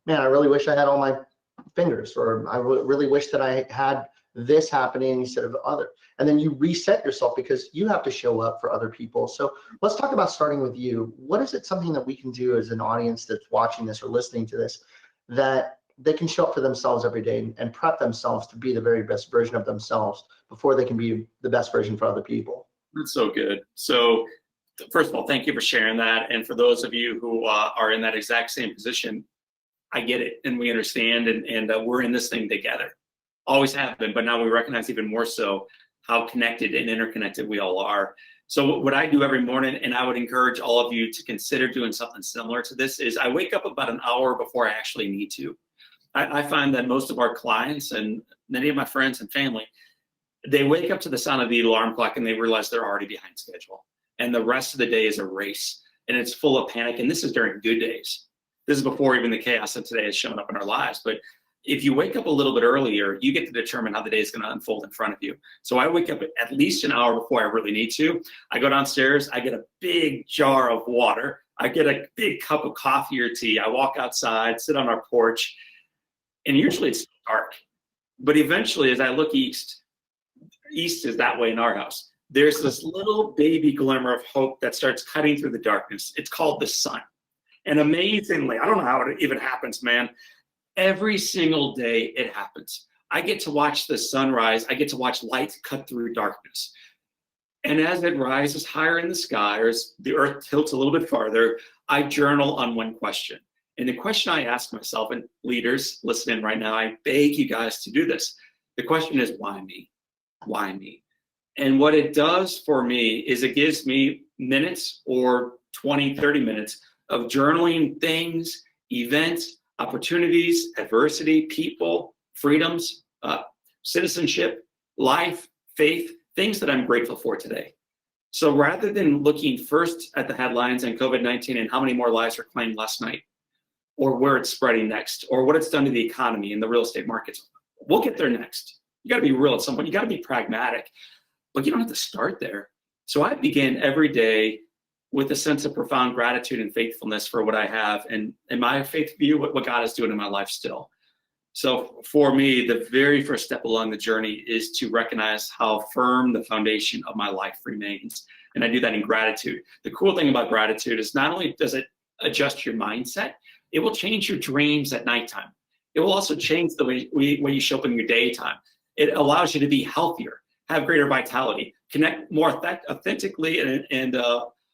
man, I really wish I had all my fingers, or I really wish that I had this happening instead of other. And then you reset yourself because you have to show up for other people. So let's talk about starting with you. What is it something that we can do as an audience that's watching this or listening to this that they can show up for themselves every day and prep themselves to be the very best version of themselves before they can be the best version for other people? That's so good. So first of all, thank you for sharing that. And for those of you who are in that exact same position, I get it, and we understand, and we're in this thing together. Always have been, but now we recognize even more so how connected and interconnected we all are. So what I do every morning, and I would encourage all of you to consider doing something similar to this, is I wake up about an hour before I actually need to. I find that most of our clients and many of my friends and family, they wake up to the sound of the alarm clock and they realize they're already behind schedule. And the rest of the day is a race, and it's full of panic. And this is during good days. This is before even the chaos of today has shown up in our lives. But if you wake up a little bit earlier, you get to determine how the day is going to unfold in front of you. So I wake up at least an hour before I really need to. I go downstairs, I get a big jar of water. I get a big cup of coffee or tea. I walk outside, sit on our porch, and usually it's dark. But eventually, as I look east is that way in our house. There's this little baby glimmer of hope that starts cutting through the darkness. It's called the sun. And amazingly, I don't know how it even happens, man. Every single day it happens. I get to watch the sunrise. I get to watch light cut through darkness. And as it rises higher in the sky, or as the earth tilts a little bit farther, I journal on one question. And the question I ask myself, and leaders listening right now, I beg you guys to do this. The question is, why me? Why me? And what it does for me is it gives me minutes or 20, 30 minutes of journaling things, events, opportunities, adversity, people, freedoms, citizenship, life, faith, things that I'm grateful for today. So rather than looking first at the headlines and COVID-19 and how many more lives were claimed last night, or where it's spreading next, or what it's done to the economy and the real estate markets, we'll get there next. You got to be real at some point. You got to be pragmatic, but you don't have to start there. So I begin every day with a sense of profound gratitude and faithfulness for what I have, and my faith view, what God is doing in my life still. So for me, the very first step along the journey is to recognize how firm the foundation of my life remains. And I do that in gratitude. The cool thing about gratitude is not only does it adjust your mindset, it will change your dreams at nighttime. It will also change the way you show up in your daytime. It allows you to be healthier, have greater vitality, connect more authentically and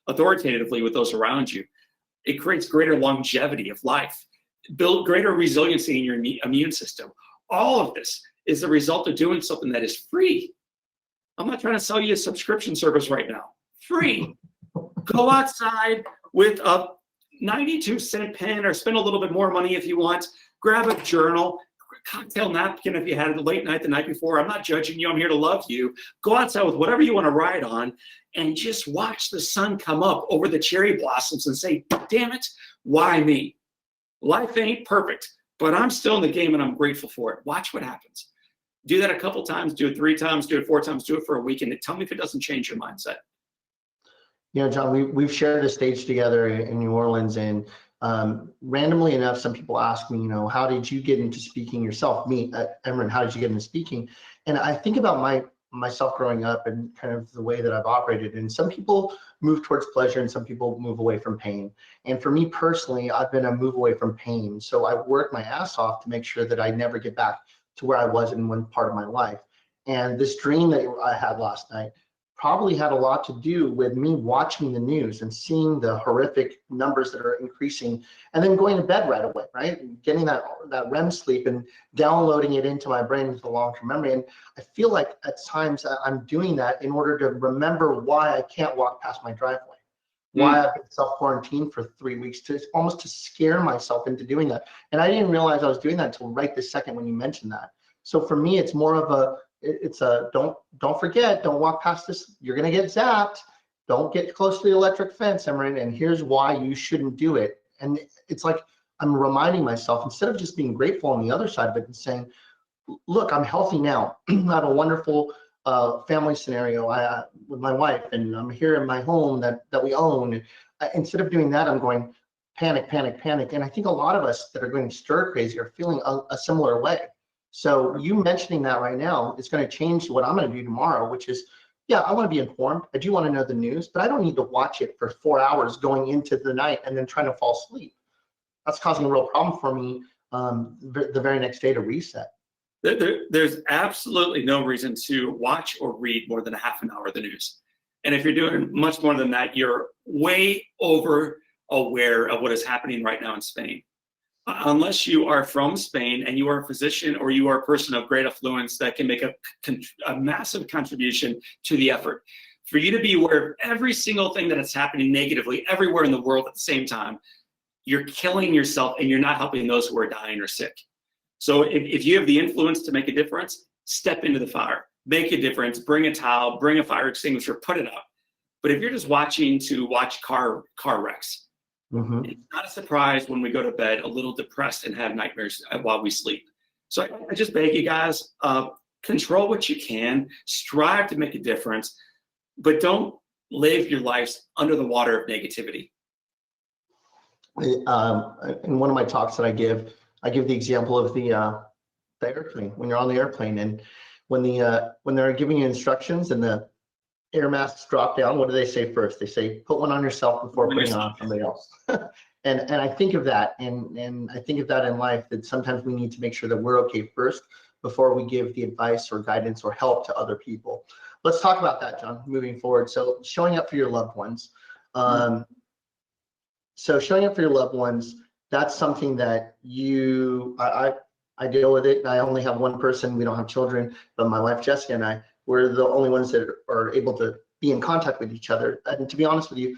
authoritatively with those around you. It creates greater longevity of life, build greater resiliency in your immune system. All of this is the result of doing something that is free. I'm not trying to sell you a subscription service right now. Free. Go outside with a 92-cent pen, or spend a little bit more money if you want. Grab a journal, cocktail napkin if you had a late night the night before. I'm not judging you. I'm here to love you. Go outside with whatever you want to ride on and just watch the sun come up over the cherry blossoms and say, damn it, why me? Life ain't perfect, but I'm still in the game and I'm grateful for it. Watch what happens. Do that a couple times, do it 3 times, do it 4 times, do it for a week, and tell me if it doesn't change your mindset. You know, John, we've shared a stage together in New Orleans, and randomly enough, some people ask me, you know, how did you get into speaking yourself? Me, Emran, how did you get into speaking? And I think about myself growing up and kind of the way that I've operated. And some people move towards pleasure and some people move away from pain. And for me personally, I've been a move away from pain. So I work my ass off to make sure that I never get back to where I was in one part of my life. And this dream that I had last night probably had a lot to do with me watching the news and seeing the horrific numbers that are increasing, and then going to bed right away, right? Getting that REM sleep and downloading it into my brain into the long-term memory. And I feel like at times I'm doing that in order to remember why I can't walk past my driveway, why I've been self-quarantined for 3 weeks, almost to scare myself into doing that. And I didn't realize I was doing that until right this second when you mentioned that. So for me, it's more of a don't forget, don't walk past this. You're gonna get zapped. Don't get close to the electric fence, Emran. And here's why you shouldn't do it. And it's like I'm reminding myself, instead of just being grateful on the other side of it and saying, look, I'm healthy now. I have a wonderful family scenario with my wife, and I'm here in my home that we own. Instead of doing that, I'm going panic, panic, panic. And I think a lot of us that are going stir crazy are feeling a similar way. So you mentioning that right now is going to change what I'm going to do tomorrow, which is, yeah, I want to be informed. I do want to know the news, but I don't need to watch it for 4 hours going into the night and then trying to fall asleep. That's causing a real problem for me the very next day to reset. There's absolutely no reason to watch or read more than a half an hour of the news. And if you're doing much more than that, you're way over aware of what is happening right now in Spain. Unless you are from Spain and you are a physician or you are a person of great affluence that can make a massive contribution to the effort. For you to be aware of every single thing that is happening negatively everywhere in the world at the same time, you're killing yourself and you're not helping those who are dying or sick. So if you have the influence to make a difference, step into the fire, make a difference, bring a towel, bring a fire extinguisher, put it out. But if you're just watching to watch car wrecks, it's not a surprise when we go to bed a little depressed and have nightmares while we sleep. So I just beg you guys, control what you can, strive to make a difference, but don't live your lives under the water of negativity. In one of my talks that I give the example of the airplane. When you're on the airplane and when they're giving you instructions and the air masks drop down, what do they say first? They say, put one on yourself before putting it on somebody else. and I think of that, and I think of that in life, that sometimes we need to make sure that we're okay first before we give the advice or guidance or help to other people. Let's talk about that, John, moving forward. So showing up for your loved ones. So showing up for your loved ones, that's something that I deal with it. I only have one person. We don't have children, but my wife, Jessica, and we're the only ones that are able to be in contact with each other. And to be honest with you,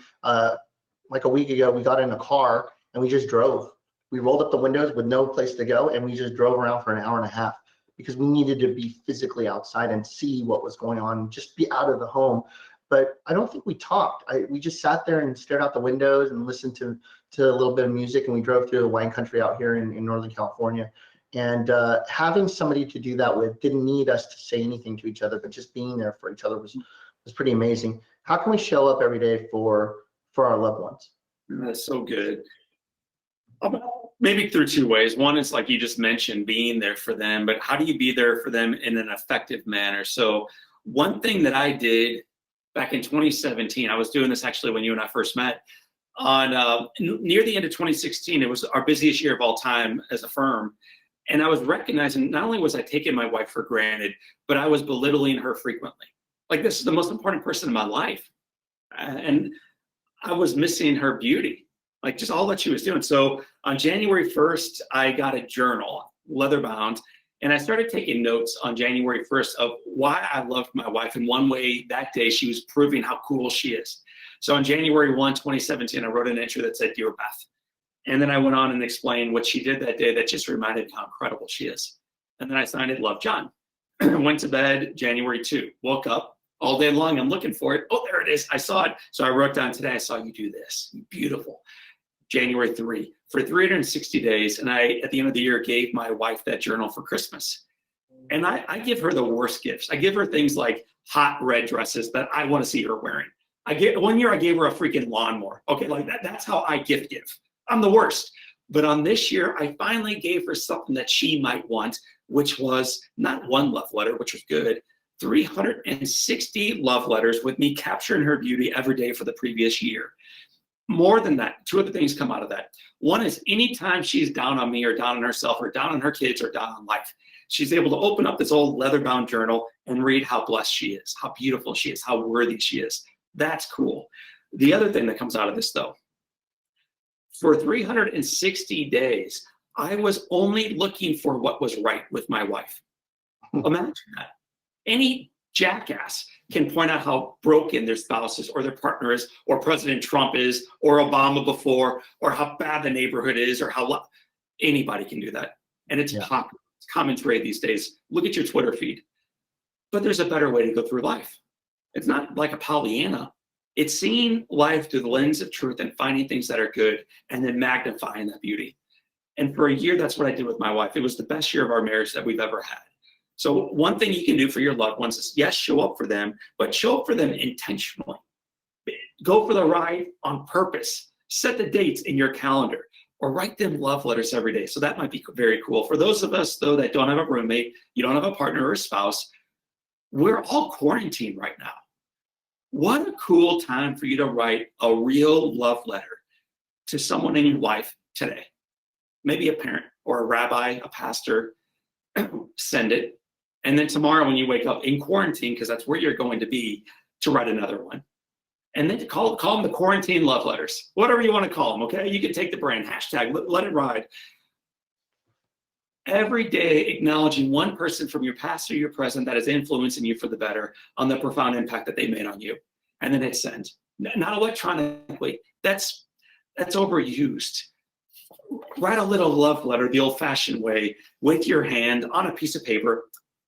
like a week ago, we got in a car and we just drove. We rolled up the windows with no place to go, and we just drove around for an hour and a half because we needed to be physically outside and see what was going on, just be out of the home. But I don't think we talked. We just sat there and stared out the windows and listened to a little bit of music, and we drove through the wine country out here in Northern California. And having somebody to do that with didn't need us to say anything to each other, but just being there for each other was pretty amazing. How can we show up every day for our loved ones? That's so good. Maybe through two ways. One is, like you just mentioned, being there for them, but how do you be there for them in an effective manner? So one thing that I did back in 2017, I was doing this actually when you and I first met, on near the end of 2016, it was our busiest year of all time as a firm. And I was recognizing, not only was I taking my wife for granted, but I was belittling her frequently. Like, this is the most important person in my life. And I was missing her beauty, like just all that she was doing. So on January 1st, I got a journal, leather bound, and I started taking notes on January 1st of why I loved my wife. And one way that day, she was proving how cool she is. So on January 1, 2017, I wrote an entry that said, "Dear Beth." And then I went on and explained what she did that day that just reminded me how incredible she is. And then I signed it, "Love, John." Went to bed January 2, woke up all day long. I'm looking for it. Oh, there it is. I saw it. So I wrote down, "Today I saw you do this. Beautiful." January 3, for 360 days. And I, at the end of the year, gave my wife that journal for Christmas. And I give her the worst gifts. I give her things like hot red dresses that I want to see her wearing. One year I gave her a freaking lawnmower. Okay, like that's how I gift give. I'm the worst. But on this year, I finally gave her something that she might want, which was not one love letter, which was good, 360 love letters with me capturing her beauty every day for the previous year. More than that, two other things come out of that. One is anytime she's down on me or down on herself or down on her kids or down on life, she's able to open up this old leather-bound journal and read how blessed she is, how beautiful she is, how worthy she is. That's cool. The other thing that comes out of this, though, for 360 days, I was only looking for what was right with my wife. Imagine that. Any jackass can point out how broken their spouse is or their partner is or President Trump is or Obama before or how bad the neighborhood is or how anybody can do that. And it's popular. It's common trade these days. Look at your Twitter feed. But there's a better way to go through life. It's not like a Pollyanna. It's seeing life through the lens of truth and finding things that are good and then magnifying that beauty. And for a year, that's what I did with my wife. It was the best year of our marriage that we've ever had. So one thing you can do for your loved ones is, yes, show up for them, but show up for them intentionally. Go for the ride on purpose. Set the dates in your calendar, or write them love letters every day. So that might be very cool. For those of us, though, that don't have a roommate, you don't have a partner or a spouse, we're all quarantined right now. What a cool time for you to write a real love letter to someone in your life today. Maybe a parent or a rabbi, a pastor. Send it. And then tomorrow when you wake up in quarantine, because that's where you're going to be, to write another one. And then to call them the quarantine love letters, whatever you want to call them, okay? You can take the brand, hashtag, let it ride. Every day acknowledging one person from your past or your present that is influencing you for the better on the profound impact that they made on you. And then hit send. Not electronically. That's overused. Write a little love letter the old-fashioned way with your hand on a piece of paper,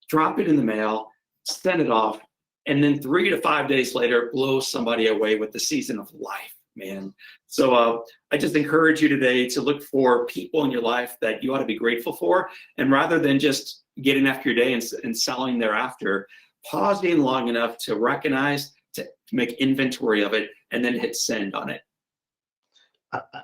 drop it in the mail, send it off, and then 3 to 5 days later, blow somebody away with the season of life, man. So I just encourage you today to look for people in your life that you ought to be grateful for, and rather than just getting after your day and selling thereafter, pausing long enough to recognize, to make inventory of it, and then hit send on it.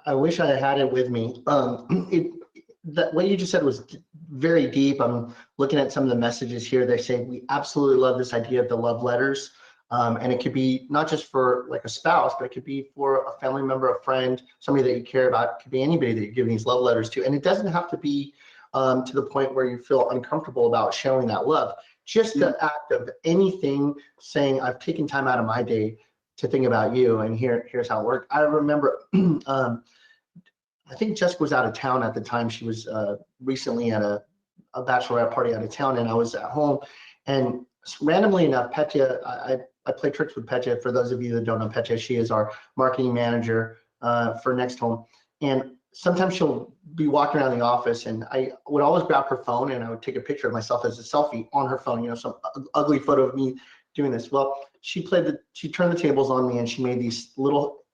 I wish I had it with me. What you just said was very deep. I'm looking at some of the messages here. They say we absolutely love this idea of the love letters, and it could be not just for like a spouse, but it could be for a family member, a friend, somebody that you care about. It could be anybody that you're giving these love letters to, and it doesn't have to be to the point where you feel uncomfortable about showing that love. Just the act of anything, saying I've taken time out of my day to think about you, and here's how it worked. I remember, I think Jessica was out of town at the time. She was recently at a bachelorette party out of town, and I was at home. And randomly enough, Petya, I play tricks with Petya. For those of you that don't know Petya, she is our marketing manager for NextHome. And sometimes she'll be walking around the office, and I would always grab her phone and I would take a picture of myself as a selfie on her phone, some ugly photo of me doing this. Well, she turned the tables on me, and she made these little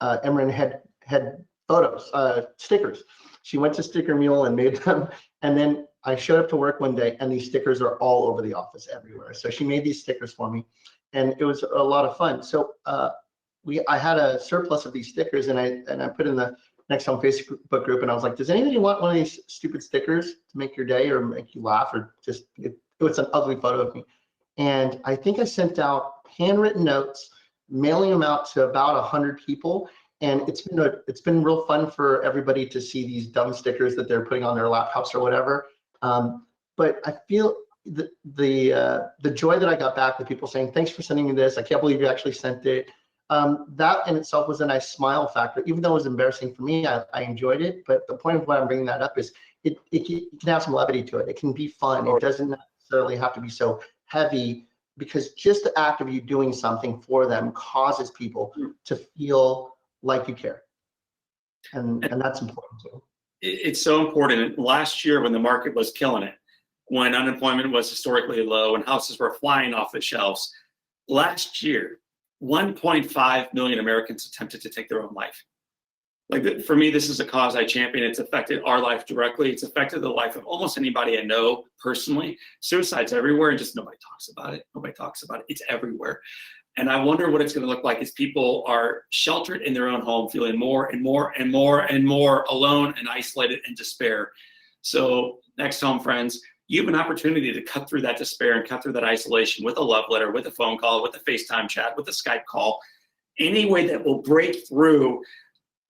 Emran head photos, stickers. She went to Sticker Mule and made them. And then I showed up to work one day, and these stickers are all over the office everywhere. So she made these stickers for me, and it was a lot of fun. So I had a surplus of these stickers, and I put in the NextHome Facebook group, and I was like, does anybody want one of these stupid stickers to make your day or make you laugh, or just, it was an ugly photo of me. And I think I sent out handwritten notes, mailing them out to about 100 people. And it's been real fun for everybody to see these dumb stickers that they're putting on their laptops or whatever. But I feel the joy that I got back, the people saying, thanks for sending me this, I can't believe you actually sent it. That in itself was a nice smile factor. Even though it was embarrassing for me, I enjoyed it. But the point of why I'm bringing that up is it can have some levity to it. It can be fun. It doesn't necessarily have to be so heavy, because just the act of you doing something for them causes people to feel like you care. And that's important too. It's so important. Last year, when the market was killing it, when unemployment was historically low and houses were flying off the shelves, last year, 1.5 million Americans attempted to take their own life. Like, for me, this is a cause I champion. It's affected our life directly. It's affected the life of almost anybody I know personally. Suicide's everywhere, and just nobody talks about it. Nobody talks about it. It's everywhere. And I wonder what it's going to look like as people are sheltered in their own home, feeling more and more and more and more alone and isolated and despair. So NextHome friends, you have an opportunity to cut through that despair and cut through that isolation with a love letter, with a phone call, with a FaceTime chat, with a Skype call, any way that will break through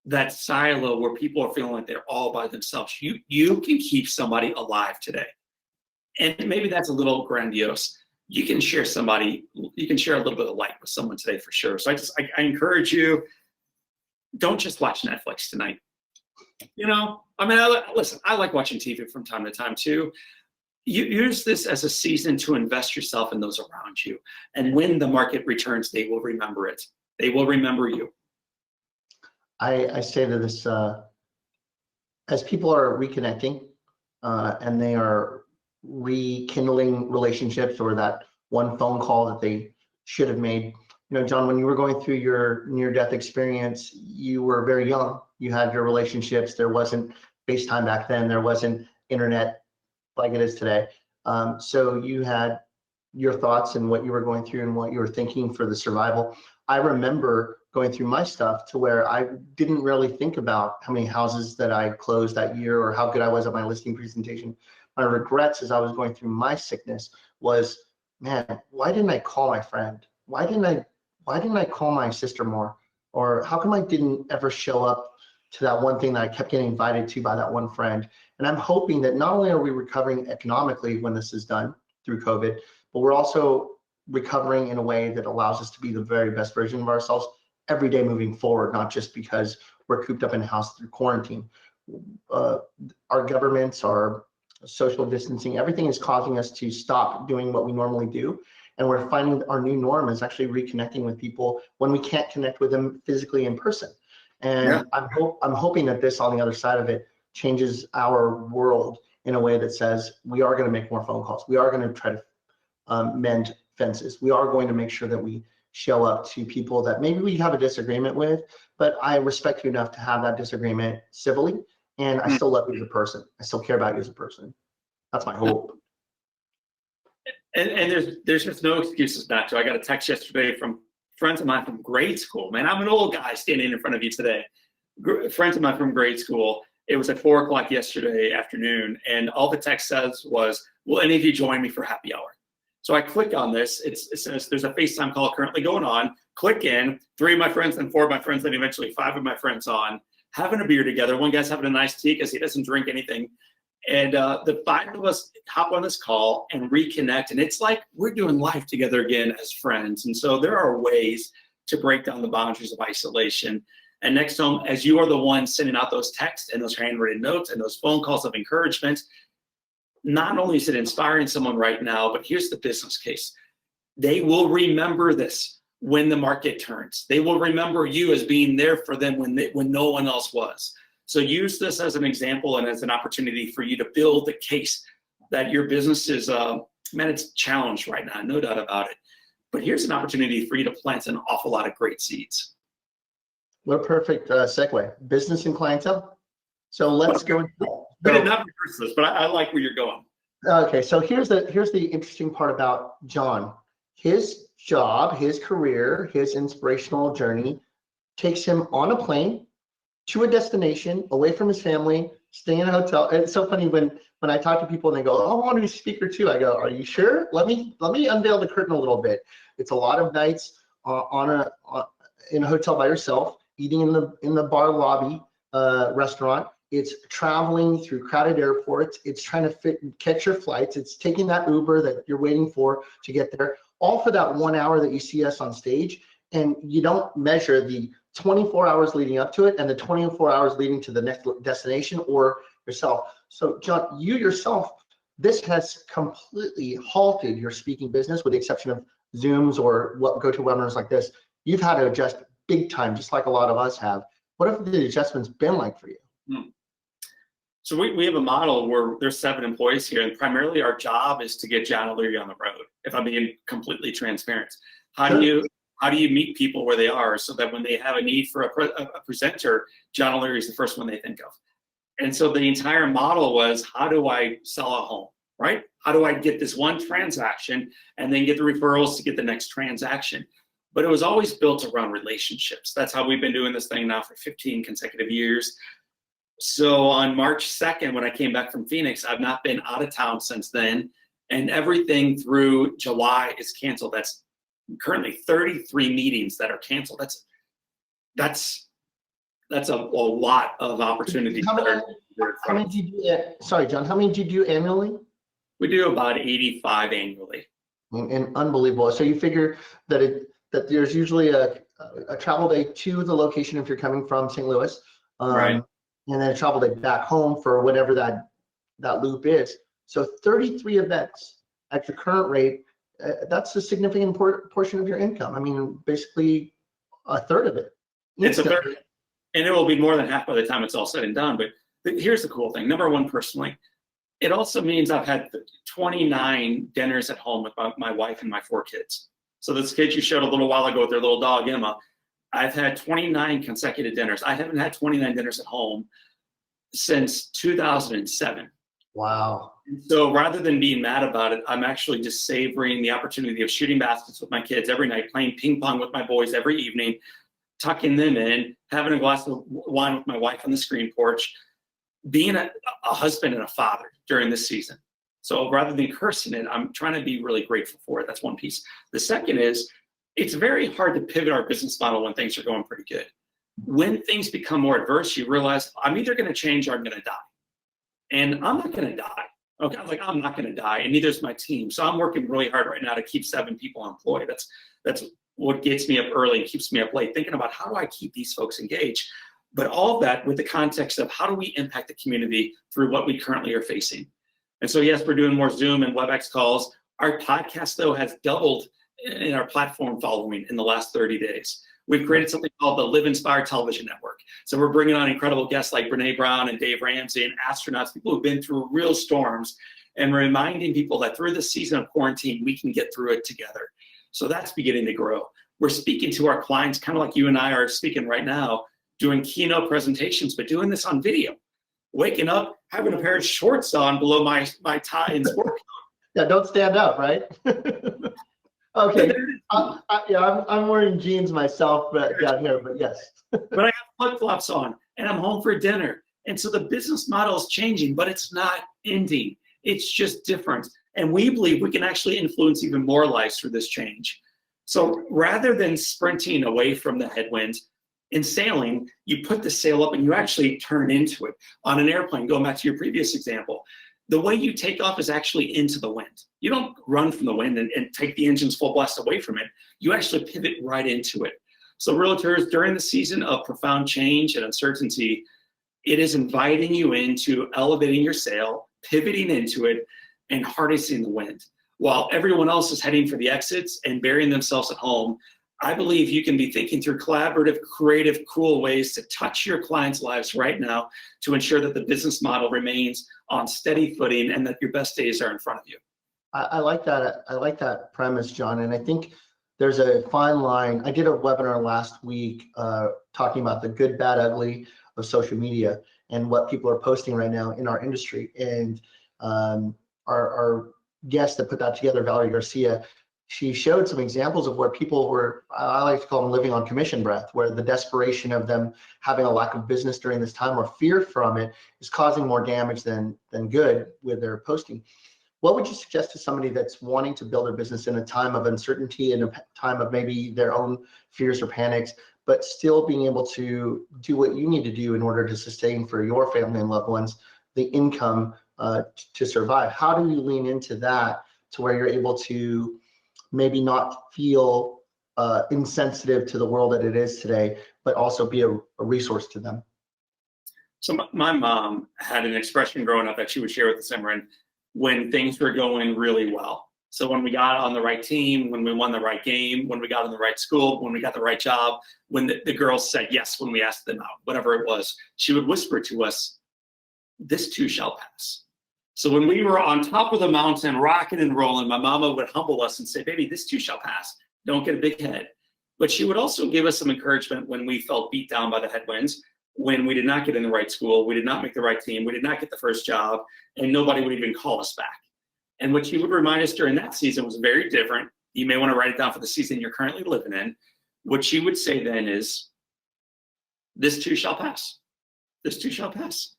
that silo where people are feeling like they're all by themselves. You can keep somebody alive today. And maybe that's a little grandiose. You can share a little bit of light with someone today for sure. So I encourage you, don't just watch Netflix tonight. Listen, I like watching TV from time to time too. You use this as a season to invest yourself in those around you. And when the market returns, they will remember it. They will remember you. I say to this, as people are reconnecting and they are rekindling relationships, or that one phone call that they should have made. John, when you were going through your near-death experience, you were very young. You had your relationships. There wasn't FaceTime back then. There wasn't internet like it is today. So you had your thoughts and what you were going through and what you were thinking for the survival. I remember going through my stuff to where I didn't really think about how many houses that I closed that year or how good I was at my listing presentation. My regrets as I was going through my sickness was, man, why didn't I call my friend? Why didn't I call my sister more? Or how come I didn't ever show up to that one thing that I kept getting invited to by that one friend? And I'm hoping that not only are we recovering economically when this is done through COVID, but we're also recovering in a way that allows us to be the very best version of ourselves every day moving forward, not just because we're cooped up in a house through quarantine. Our governments, our social distancing, everything is causing us to stop doing what we normally do. And we're finding our new norm is actually reconnecting with people when we can't connect with them physically in person. And Yeah. I'm hoping that this on the other side of it changes our world in a way that says we are going to make more phone calls. We are going to try to mend fences. We are going to make sure that we show up to people that maybe we have a disagreement with, but I respect you enough to have that disagreement civilly, and I still love you as a person. I still care about you as a person. That's my hope. And there's just no excuses not to. I got a text yesterday from friends of mine from grade school. Man, I'm an old guy standing in front of you today. Friends of mine from grade school. It was at 4 o'clock yesterday afternoon, and all the text says was, "Will any of you join me for happy hour?" So I click on this. It says there's a FaceTime call currently going on. Click in. 3 of my friends, then 4 of my friends, then eventually 5 of my friends on, having a beer together. One guy's having a nice tea because he doesn't drink anything. And the 5 of us hop on this call and reconnect. And it's like we're doing life together again as friends. And so there are ways to break down the boundaries of isolation. And NextHome, as you are the one sending out those texts and those handwritten notes and those phone calls of encouragement, not only is it inspiring someone right now, but here's the business case. They will remember this when the market turns. They will remember you as being there for them when no one else was. So use this as an example and as an opportunity for you to build the case that your business is, man, it's challenged right now, no doubt about it. But here's an opportunity for you to plant an awful lot of great seeds. What a perfect segue. Business and clientele. So let's go. We did not rehearse this, but I like where you're going. Okay, so here's the interesting part about John. His job, his career, his inspirational journey takes him on a plane to a destination, away from his family, staying in a hotel. And it's so funny when I talk to people and they go, "Oh, I want to be a speaker too." I go, "Are you sure? Let me unveil the curtain a little bit." It's a lot of nights in a hotel by yourself, eating in the bar lobby restaurant. It's traveling through crowded airports. It's trying to catch your flights. It's taking that Uber that you're waiting for to get there, all for that 1 hour that you see us on stage. And you don't measure the 24 hours leading up to it and the 24 hours leading to the next destination or yourself. So John, you yourself, this has completely halted your speaking business with the exception of Zooms or GoToWebinars like this. You've had to adjust big time, just like a lot of us have. What have the adjustments been like for you? So we have a model where there's 7 employees here, and primarily our job is to get John O'Leary on the road, if I'm being completely transparent. How do you meet people where they are so that when they have a need for a presenter, John O'Leary is the first one they think of? And so the entire model was, how do I sell a home, right? How do I get this one transaction and then get the referrals to get the next transaction? But it was always built around relationships. That's how we've been doing this thing now for 15 consecutive years. So on March 2nd, when I came back from Phoenix, I've not been out of town since then. And everything through July is canceled. That's currently 33 meetings that are canceled. That's a lot of opportunities. How many did you do? Sorry, John. How many did you do annually? We do about 85 annually. And unbelievable. So you figure that there's usually a travel day to the location if you're coming from St. Louis, Right. And then a travel day back home for whatever that loop is. So 33 events at your current rate. That's a significant portion of your income. I mean, basically a third of it. It's a third, and it will be more than half by the time it's all said and done. But here's the cool thing. Number one, personally, it also means I've had 29 dinners at home with my wife and my 4 kids. So this kid you showed a little while ago with their little dog, Emma, I've had 29 consecutive dinners. I haven't had 29 dinners at home since 2007. Wow. So rather than being mad about it, I'm actually just savoring the opportunity of shooting baskets with my kids every night, playing ping pong with my boys every evening, tucking them in, having a glass of wine with my wife on the screen porch, being a husband and a father during this season. So rather than cursing it, I'm trying to be really grateful for it. That's one piece. The second is, it's very hard to pivot our business model when things are going pretty good. When things become more adverse, you realize I'm either going to change or I'm going to die. And I'm not going to die. Okay, I'm not going to die, and neither is my team. So I'm working really hard right now to keep 7 people employed. That's what gets me up early and keeps me up late, thinking about how do I keep these folks engaged. But all of that with the context of how do we impact the community through what we currently are facing. And so yes, we're doing more Zoom and WebEx calls. Our podcast, though, has doubled in our platform following in the last 30 days. We've created something called the Live Inspired Television Network. So we're bringing on incredible guests like Brene Brown and Dave Ramsey and astronauts, people who've been through real storms, and reminding people that through the season of quarantine, we can get through it together. So that's beginning to grow. We're speaking to our clients, kind of like you and I are speaking right now, doing keynote presentations, but doing this on video. Waking up, having a pair of shorts on below my tie and sport coat. Yeah, don't stand up, right? Okay. I'm wearing jeans myself, but down here, but yes. But I have flip-flops on, and I'm home for dinner. And so the business model is changing, but it's not ending. It's just different. And we believe we can actually influence even more lives through this change. So rather than sprinting away from the headwinds, in sailing, you put the sail up and you actually turn into it. On an airplane, going back to your previous example, the way you take off is actually into the wind. You don't run from the wind and take the engines full blast away from it. You actually pivot right into it. So realtors, during the season of profound change and uncertainty, it is inviting you into elevating your sail, pivoting into it, and harnessing the wind. While everyone else is heading for the exits and burying themselves at home, I believe you can be thinking through collaborative, creative, cool ways to touch your clients' lives right now to ensure that the business model remains on steady footing and that your best days are in front of you. I like that. I like that premise, John. And I think there's a fine line. I did a webinar last week talking about the good, bad, ugly of social media and what people are posting right now in our industry. And our guest that put that together, Valerie Garcia, she showed some examples of where people were, I like to call them living on commission breath, where the desperation of them having a lack of business during this time or fear from it is causing more damage than good with their posting. What would you suggest to somebody that's wanting to build their business in a time of uncertainty, in a time of maybe their own fears or panics, but still being able to do what you need to do in order to sustain for your family and loved ones the income to survive? How do you lean into that to where you're able to maybe not feel insensitive to the world that it is today, but also be a resource to them? So my mom had an expression growing up that she would share with us, Imran, when things were going really well. So when we got on the right team, when we won the right game, when we got in the right school, when we got the right job, when the girls said yes when we asked them out, whatever it was, she would whisper to us, "This too shall pass." So when we were on top of the mountain, rocking and rolling, my mama would humble us and say, "Baby, this too shall pass. Don't get a big head." But she would also give us some encouragement when we felt beat down by the headwinds, when we did not get in the right school, we did not make the right team, we did not get the first job, and nobody would even call us back. And what she would remind us during that season was very different. You may want to write it down for the season you're currently living in. What she would say then is, "This too shall pass. This too shall pass.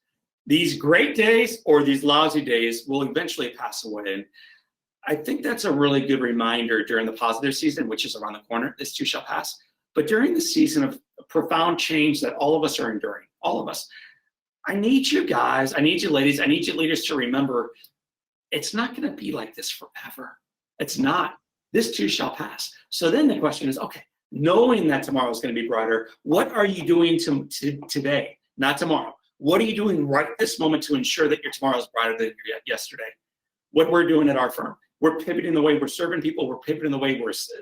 These great days or these lousy days will eventually pass away." And I think that's a really good reminder during the positive season, which is around the corner. This too shall pass. But during the season of profound change that all of us are enduring, all of us, I need you guys, I need you ladies, I need you leaders to remember, it's not going to be like this forever. It's not. This too shall pass. So then the question is, okay, knowing that tomorrow is going to be brighter, what are you doing today, not tomorrow? What are you doing right this moment to ensure that your tomorrow is brighter than your yesterday? What we're doing at our firm, we're pivoting the way we're serving people. We're pivoting the way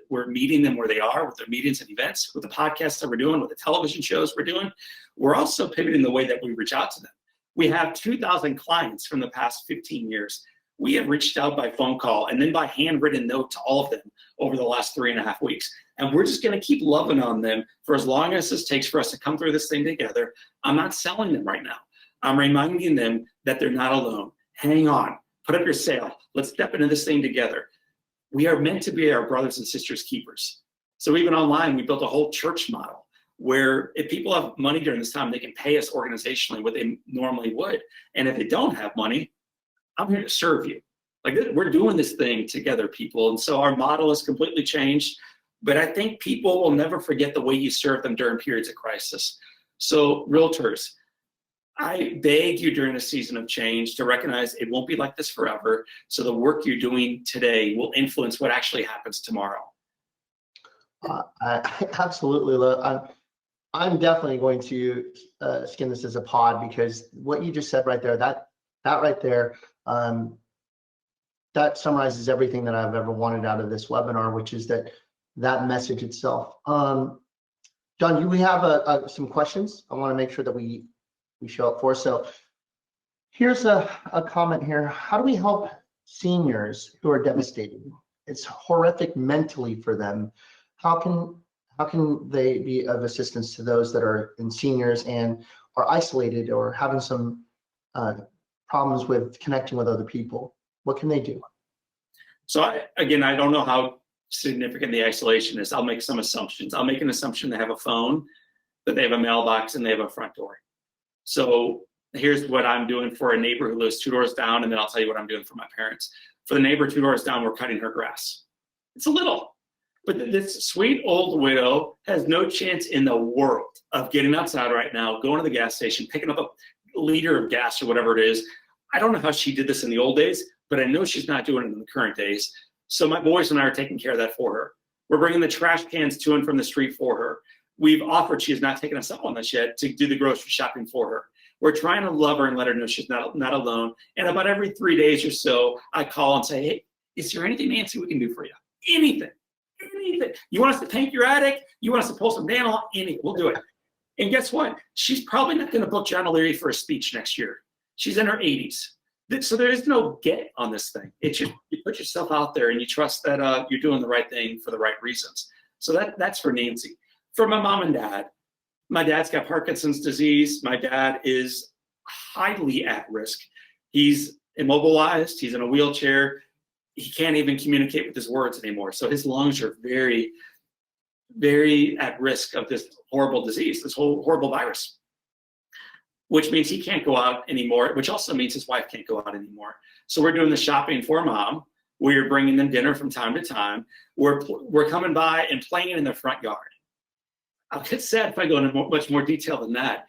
we're meeting them where they are with their meetings and events, with the podcasts that we're doing, with the television shows we're doing. We're also pivoting the way that we reach out to them. We have 2,000 clients from the past 15 years. We have reached out by phone call and then by handwritten note to all of them over the last 3.5 weeks. And we're just going to keep loving on them for as long as this takes for us to come through this thing together. I'm not selling them right now. I'm reminding them that they're not alone. Hang on, put up your sail. Let's step into this thing together. We are meant to be our brothers and sisters keepers. So even online, we built a whole church model where if people have money during this time, they can pay us organizationally what they normally would. And if they don't have money, I'm here to serve you. Like, we're doing this thing together, people. And so our model has completely changed. But I think people will never forget the way you serve them during periods of crisis. So realtors, I beg you during a season of change to recognize it won't be like this forever. So the work you're doing today will influence what actually happens tomorrow. Absolutely. I'm definitely going to skin this as a pod, because what you just said right there, that right there, that summarizes everything that I've ever wanted out of this webinar, which is that message itself. John, we have some questions I want to make sure that we show up for. So here's a comment here. How do we help seniors who are devastated? It's horrific mentally for them. How can they be of assistance to those that are in seniors and are isolated or having some problems with connecting with other people? What can they do? So I don't know how significant the isolation is. I'll make some assumptions. I'll make an assumption they have a phone, that they have a mailbox, and they have a front door. So here's what I'm doing for a neighbor who lives 2 doors down, and then I'll tell you what I'm doing for my parents. For the neighbor 2 doors down, we're cutting her grass. It's a little, but this sweet old widow has no chance in the world of getting outside right now, going to the gas station, picking up a liter of gas or whatever it is. I don't know how she did this in the old days, but I know she's not doing it in the current days. So my boys and I are taking care of that for her. We're bringing the trash cans to and from the street for her. We've offered, she has not taken us up on this yet, to do the grocery shopping for her. We're trying to love her and let her know she's not alone. And about every 3 days or so, I call and say, hey, is there anything, Nancy, we can do for you? Anything. You want us to paint your attic? You want us to pull some nail? Anything, we'll do it. And guess what? She's probably not going to book John O'Leary for a speech next year. She's in her 80s. So there is no get on this thing. It's just, you put yourself out there and you trust that you're doing the right thing for the right reasons. So that's for Nancy. For my mom and dad, my dad's got Parkinson's disease. My dad is highly at risk. He's immobilized. He's in a wheelchair. He can't even communicate with his words anymore. So his lungs are very, very at risk of this horrible disease, this whole horrible virus, which means he can't go out anymore, which also means his wife can't go out anymore. So we're doing the shopping for mom. We're bringing them dinner from time to time. We're coming by and playing in their front yard. I'll get sad if I go into much more detail than that.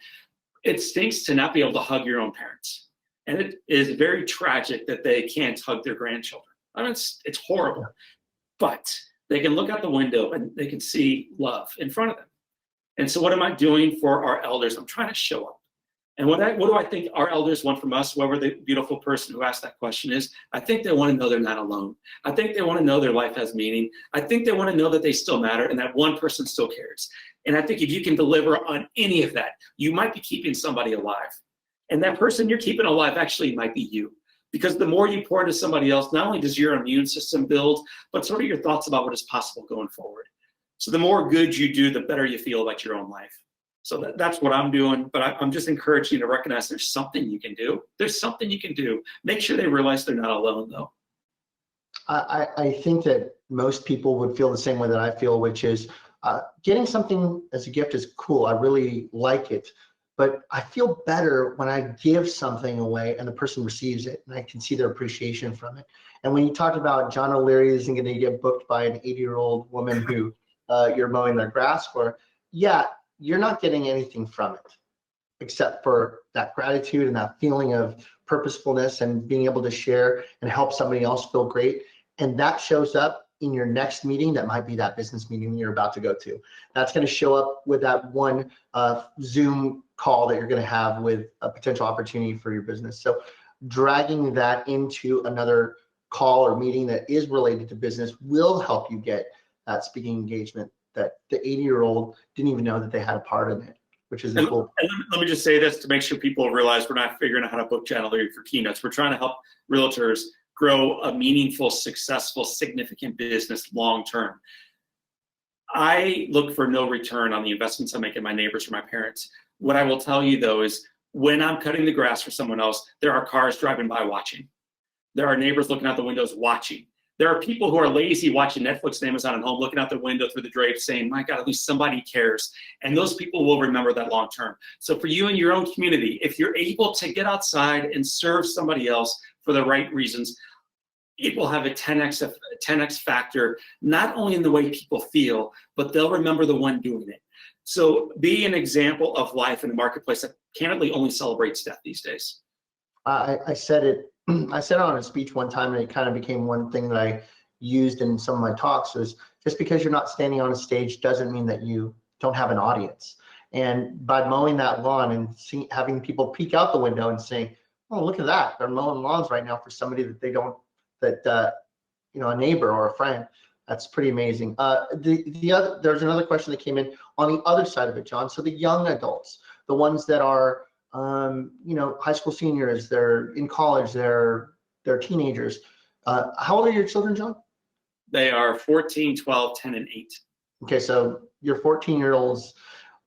It stinks to not be able to hug your own parents. And it is very tragic that they can't hug their grandchildren. I mean, it's horrible. But they can look out the window and they can see love in front of them. And so what am I doing for our elders? I'm trying to show up. And what do I think our elders want from us, whoever the beautiful person who asked that question is? I think they want to know they're not alone. I think they want to know their life has meaning. I think they want to know that they still matter and that one person still cares. And I think if you can deliver on any of that, you might be keeping somebody alive. And that person you're keeping alive actually might be you. Because the more you pour into somebody else, not only does your immune system build, but sort of your thoughts about what is possible going forward. So the more good you do, the better you feel about your own life. So that's what I'm doing, but I'm just encouraging you to recognize there's something you can do. There's something you can do. Make sure they realize they're not alone, though. I think that most people would feel the same way that I feel, which is getting something as a gift is cool. I really like it, but I feel better when I give something away and the person receives it and I can see their appreciation from it. And when you talked about John O'Leary isn't going to get booked by an 80-year-old woman who you're mowing their grass for, yeah, you're not getting anything from it except for that gratitude and that feeling of purposefulness and being able to share and help somebody else feel great. And that shows up in your next meeting. That might be that business meeting you're about to go to. That's going to show up with that one Zoom call that you're going to have with a potential opportunity for your business. So dragging that into another call or meeting that is related to business will help you get that speaking engagement that the 80-year-old didn't even know that they had a part in it, which is cool. And let me just say this to make sure people realize we're not figuring out how to book John O'Leary for keynotes. We're trying to help realtors grow a meaningful, successful, significant business long-term. I look for no return on the investments I make in my neighbors or my parents. What I will tell you, though, is When I'm cutting the grass for someone else, there are cars driving by watching. There are neighbors looking out the windows watching. There are people who are lazy watching Netflix and Amazon at home, looking out the window through the drapes saying, my God, at least somebody cares. And those people will remember that long term. So for you and your own community, if you're able to get outside and serve somebody else for the right reasons, it will have a 10x factor, not only in the way people feel, but they'll remember the one doing it. So be an example of life in the marketplace that candidly only celebrates death these days. I said it. I said it on a speech one time, and it kind of became one thing that I used in some of my talks. Was just because you're not standing on a stage doesn't mean that you don't have an audience. And by mowing that lawn and having people peek out the window and saying, "Oh, look at that! They're mowing lawns right now for somebody that they don't, a neighbor or a friend." That's pretty amazing. There's another question that came in on the other side of it, John. So the young adults, the ones that are high school seniors, they're in college, they're teenagers. How old are your children, John? They are 14, 12, 10, and 8. Okay, so your 14-year-olds,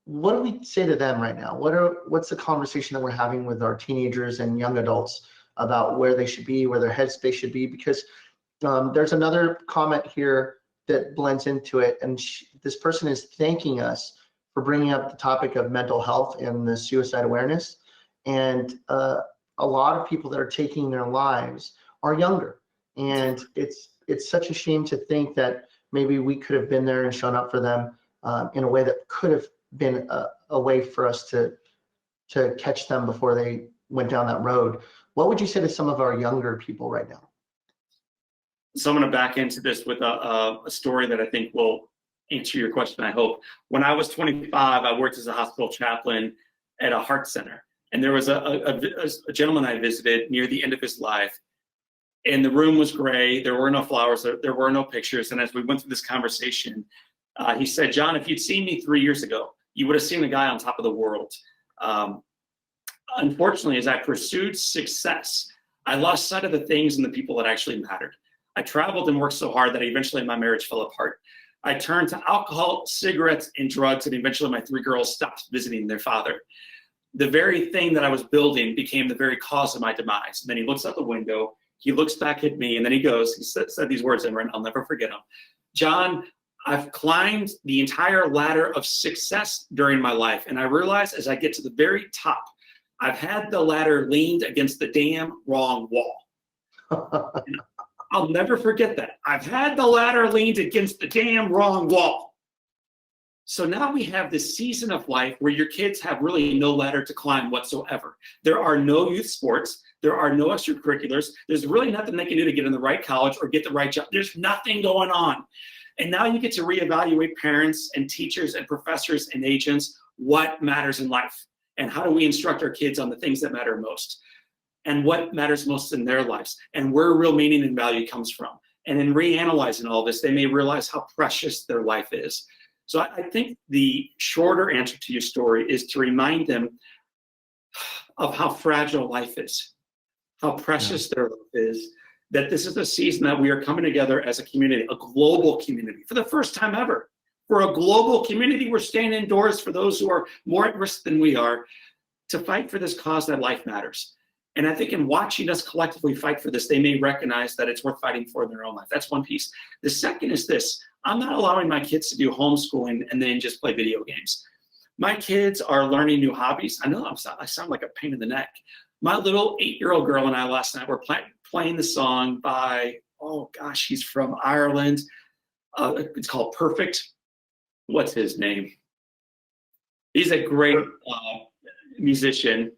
what do we say to them right now? What's the conversation that we're having with our teenagers and young adults about where they should be, where their headspace should be? Because there's another comment here that blends into it, and this person is thanking us for bringing up the topic of mental health and the suicide awareness. And a lot of people that are taking their lives are younger. And it's such a shame to think that maybe we could have been there and shown up for them in a way that could have been a way for us to catch them before they went down that road. What would you say to some of our younger people right now? So I'm going to back into this with a story that I think will answer your question, I hope. When I was 25, I worked as a hospital chaplain at a heart center. And there was a gentleman I visited near the end of his life. And the room was gray. There were no flowers. There were no pictures. And as we went through this conversation, he said, "John, if you'd seen me 3 years ago, you would have seen a guy on top of the world." Unfortunately, as I pursued success, I lost sight of the things and the people that actually mattered. I traveled and worked so hard that eventually my marriage fell apart. I turned to alcohol, cigarettes, and drugs, and eventually my 3 girls stopped visiting their father. The very thing that I was building became the very cause of my demise. And then he looks out the window, he looks back at me, and then he said these words, and I'll never forget them. "John, I've climbed the entire ladder of success during my life, and I realize as I get to the very top, I've had the ladder leaned against the damn wrong wall." I'll never forget that. I've had the ladder leaned against the damn wrong wall. So now we have this season of life where your kids have really no ladder to climb whatsoever. There are no youth sports. There are no extracurriculars. There's really nothing they can do to get in the right college or get the right job. There's nothing going on. And now you get to reevaluate parents and teachers and professors and agents, what matters in life, and how do we instruct our kids on the things that matter most, and what matters most in their lives, and where real meaning and value comes from. And in reanalyzing all this, they may realize how precious their life is. So I think the shorter answer to your story is to remind them of how fragile life is, how precious their life is, that this is a season that we are coming together as a community, a global community, for the first time ever. For a global community, we're staying indoors for those who are more at risk than we are, to fight for this cause that life matters. And I think in watching us collectively fight for this, they may recognize that it's worth fighting for in their own life. That's one piece. The second is this: I'm not allowing my kids to do homeschooling and then just play video games. My kids are learning new hobbies. I know I sound like a pain in the neck. My little 8-year-old girl and I last night were playing the song by, oh gosh, he's from Ireland. It's called Perfect. What's his name? He's a great musician.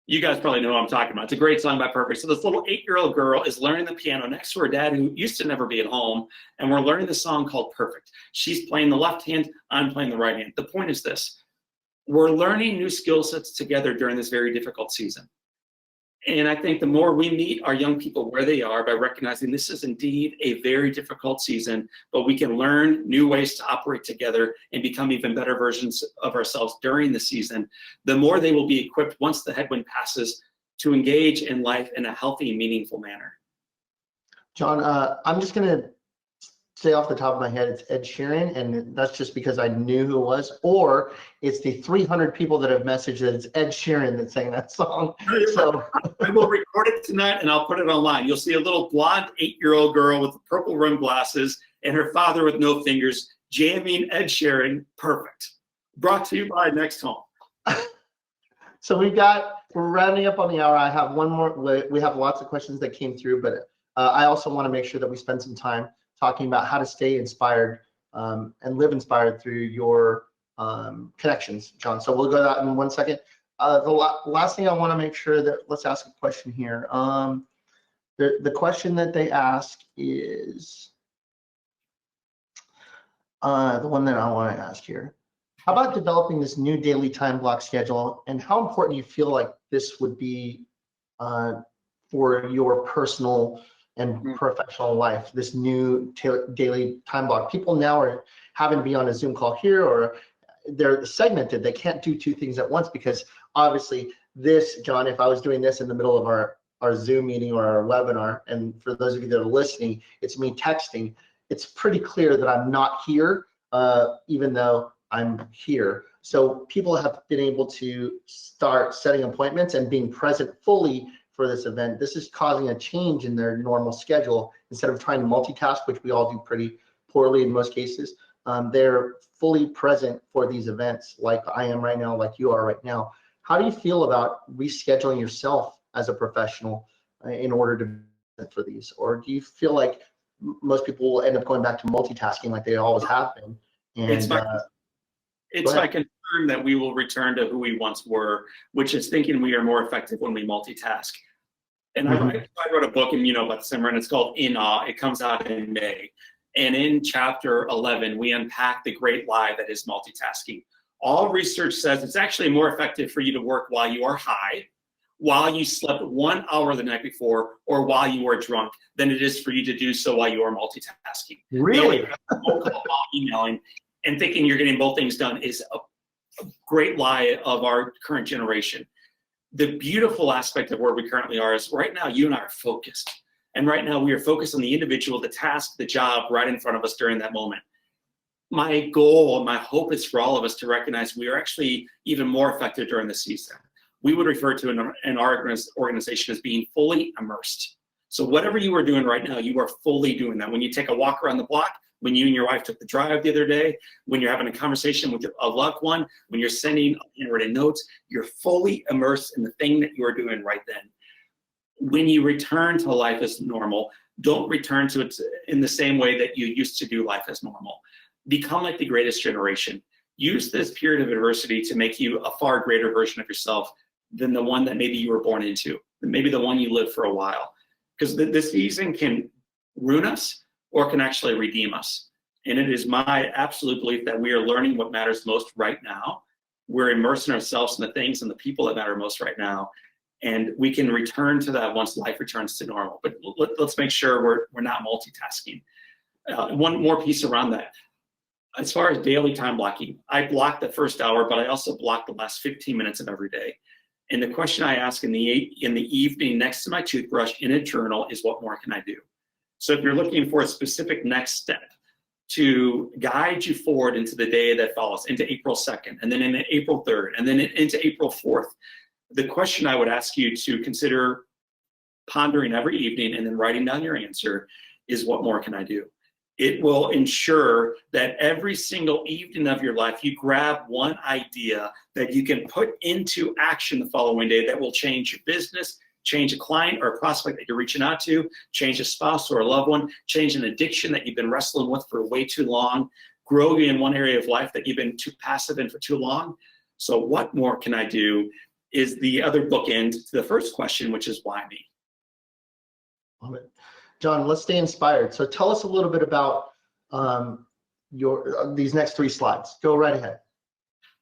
You guys probably know what I'm talking about. It's a great song by Perfect. So this little 8-year-old girl is learning the piano next to her dad, who used to never be at home, and we're learning the song called Perfect. She's playing the left hand, I'm playing the right hand. The point is this: we're learning new skill sets together during this very difficult season. And I think the more we meet our young people where they are, by recognizing this is indeed a very difficult season, but we can learn new ways to operate together and become even better versions of ourselves during the season, the more they will be equipped once the headwind passes to engage in life in a healthy, meaningful manner. John, I'm just going to say off the top of my head it's Ed Sheeran, and that's just because I knew who it was, or it's the 300 people that have messaged that it's Ed Sheeran that sang that song. So I will record it tonight and I'll put it online. You'll see a little blonde 8-year-old girl with purple rimmed glasses and her father with no fingers jamming Ed Sheeran. Perfect. Brought to you by NextHome. So we're rounding up on the hour. I have one more. We have lots of questions that came through, but I also want to make sure that we spend some time talking about how to stay inspired and live inspired through your connections, John. So we'll go to that in 1 second. The last thing I want to make sure that, let's ask a question here. The question that they ask is the one that I want to ask here. How about developing this new daily time block schedule, and how important do you feel like this would be for your personal and professional life, this new daily time block? People now are having to be on a Zoom call here, or they're segmented. They can't do two things at once because obviously this, John, if I was doing this in the middle of our Zoom meeting or our webinar, and for those of you that are listening, it's me texting, it's pretty clear that I'm not here, even though I'm here. So people have been able to start setting appointments and being present fully for this event. This is causing a change in their normal schedule. Instead of trying to multitask, which we all do pretty poorly in most cases, they're fully present for these events like I am right now, like you are right now. How do you feel about rescheduling yourself as a professional in order to for these? Or do you feel like most people will end up going back to multitasking like they always have been? And it's my concern that we will return to who we once were, which is thinking we are more effective when we multitask. And I wrote a book about the summer, and it's called In Awe. It comes out in May. And in chapter 11, we unpack the great lie that is multitasking. All research says it's actually more effective for you to work while you are high, while you slept 1 hour the night before, or while you were drunk, than it is for you to do so while you are multitasking. Really? While emailing and thinking you're getting both things done is a great lie of our current generation. The beautiful aspect of where we currently are is right now you and I are focused. And right now we are focused on the individual, the task, the job right in front of us during that moment. My goal, my hope is for all of us to recognize we are actually even more effective during the season. We would refer to in our organization as being fully immersed. So whatever you are doing right now, you are fully doing that. When you take a walk around the block, when you and your wife took the drive the other day, when you're having a conversation with a loved one, when you're sending handwritten notes, you're fully immersed in the thing that you are doing right then. When you return to life as normal, don't return to it in the same way that you used to do life as normal. Become like the greatest generation. Use this period of adversity to make you a far greater version of yourself than the one that maybe you were born into, maybe the one you lived for a while. Because this season can ruin us or can actually redeem us. And it is my absolute belief that we are learning what matters most right now. We're immersing ourselves in the things and the people that matter most right now. And we can return to that once life returns to normal. But let's make sure we're not multitasking. One more piece around that. As far as daily time blocking, I block the first hour, but I also block the last 15 minutes of every day. And the question I ask in the evening next to my toothbrush in a journal is, what more can I do? So if you're looking for a specific next step to guide you forward into the day that follows, into April 2nd, and then into April 3rd, and then into April 4th, the question I would ask you to consider pondering every evening and then writing down your answer is, what more can I do? It will ensure that every single evening of your life, you grab one idea that you can put into action the following day that will change your business, change a client or a prospect that you're reaching out to, change a spouse or a loved one, change an addiction that you've been wrestling with for way too long, grow you in one area of life that you've been too passive in for too long. So what more can I do is the other bookend to the first question, which is, why me? Love it. John, let's stay inspired. So tell us a little bit about these next 3 slides. Go right ahead.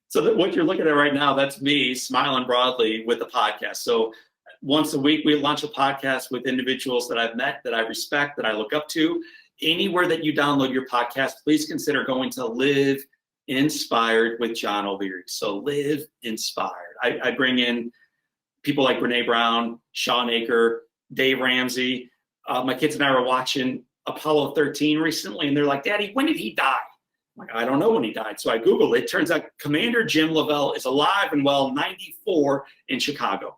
So what you're looking at right now, that's me smiling broadly with the podcast. So once a week, we launch a podcast with individuals that I've met, that I respect, that I look up to. Anywhere that you download your podcast, please consider going to Live Inspired with John O'Leary. So Live Inspired. I bring in people like Brene Brown, Sean Aker, Dave Ramsey. My kids and I were watching Apollo 13 recently, and they're like, Daddy, when did he die? I'm like, I don't know when he died. So I Googled it. Turns out Commander Jim Lovell is alive and well, 94, in Chicago.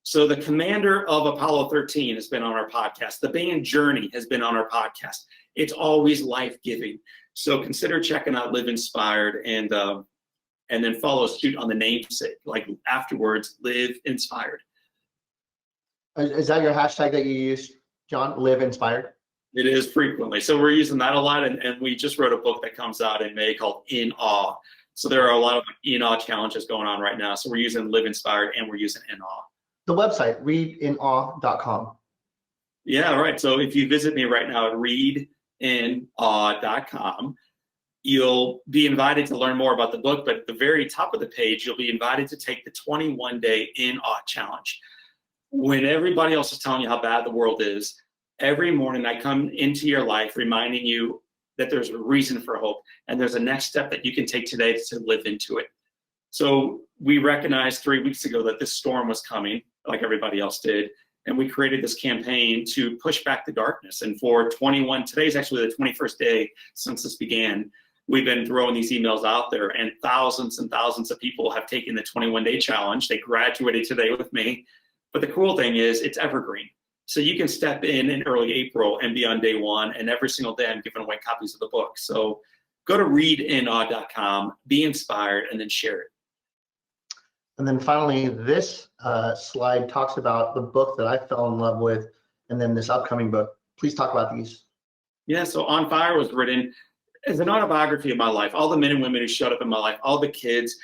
So the commander of Apollo 13 has been on our podcast. The band Journey has been on our podcast. It's always life-giving. So consider checking out Live Inspired, and then follow suit on the namesake, like afterwards, Live Inspired. Is that your hashtag that you use, John? Live Inspired? It is frequently. So we're using that a lot, and we just wrote a book that comes out in May called In Awe. So there are a lot of In Awe challenges going on right now. So we're using Live Inspired and we're using In Awe. The website, readinawe.com. Yeah, right. So if you visit me right now at readinawe.com, you'll be invited to learn more about the book, but at the very top of the page, you'll be invited to take the 21-day In Awe challenge. When everybody else is telling you how bad the world is, every morning I come into your life reminding you that there's a reason for hope, and there's a next step that you can take today to live into it. So we recognized 3 weeks ago that this storm was coming, like everybody else did, and we created this campaign to push back the darkness. And for today's actually the 21st day since this began, we've been throwing these emails out there, and thousands of people have taken the 21-day challenge. They graduated today with me. But the cool thing is it's evergreen. So you can step in early April and be on day one, and every single day I'm giving away copies of the book. So go to readinawe.com, be inspired, and then share it. And then finally, this slide talks about the book that I fell in love with, and then this upcoming book. Please talk about these. Yeah, so On Fire was written as an autobiography of my life, all the men and women who showed up in my life, all the kids,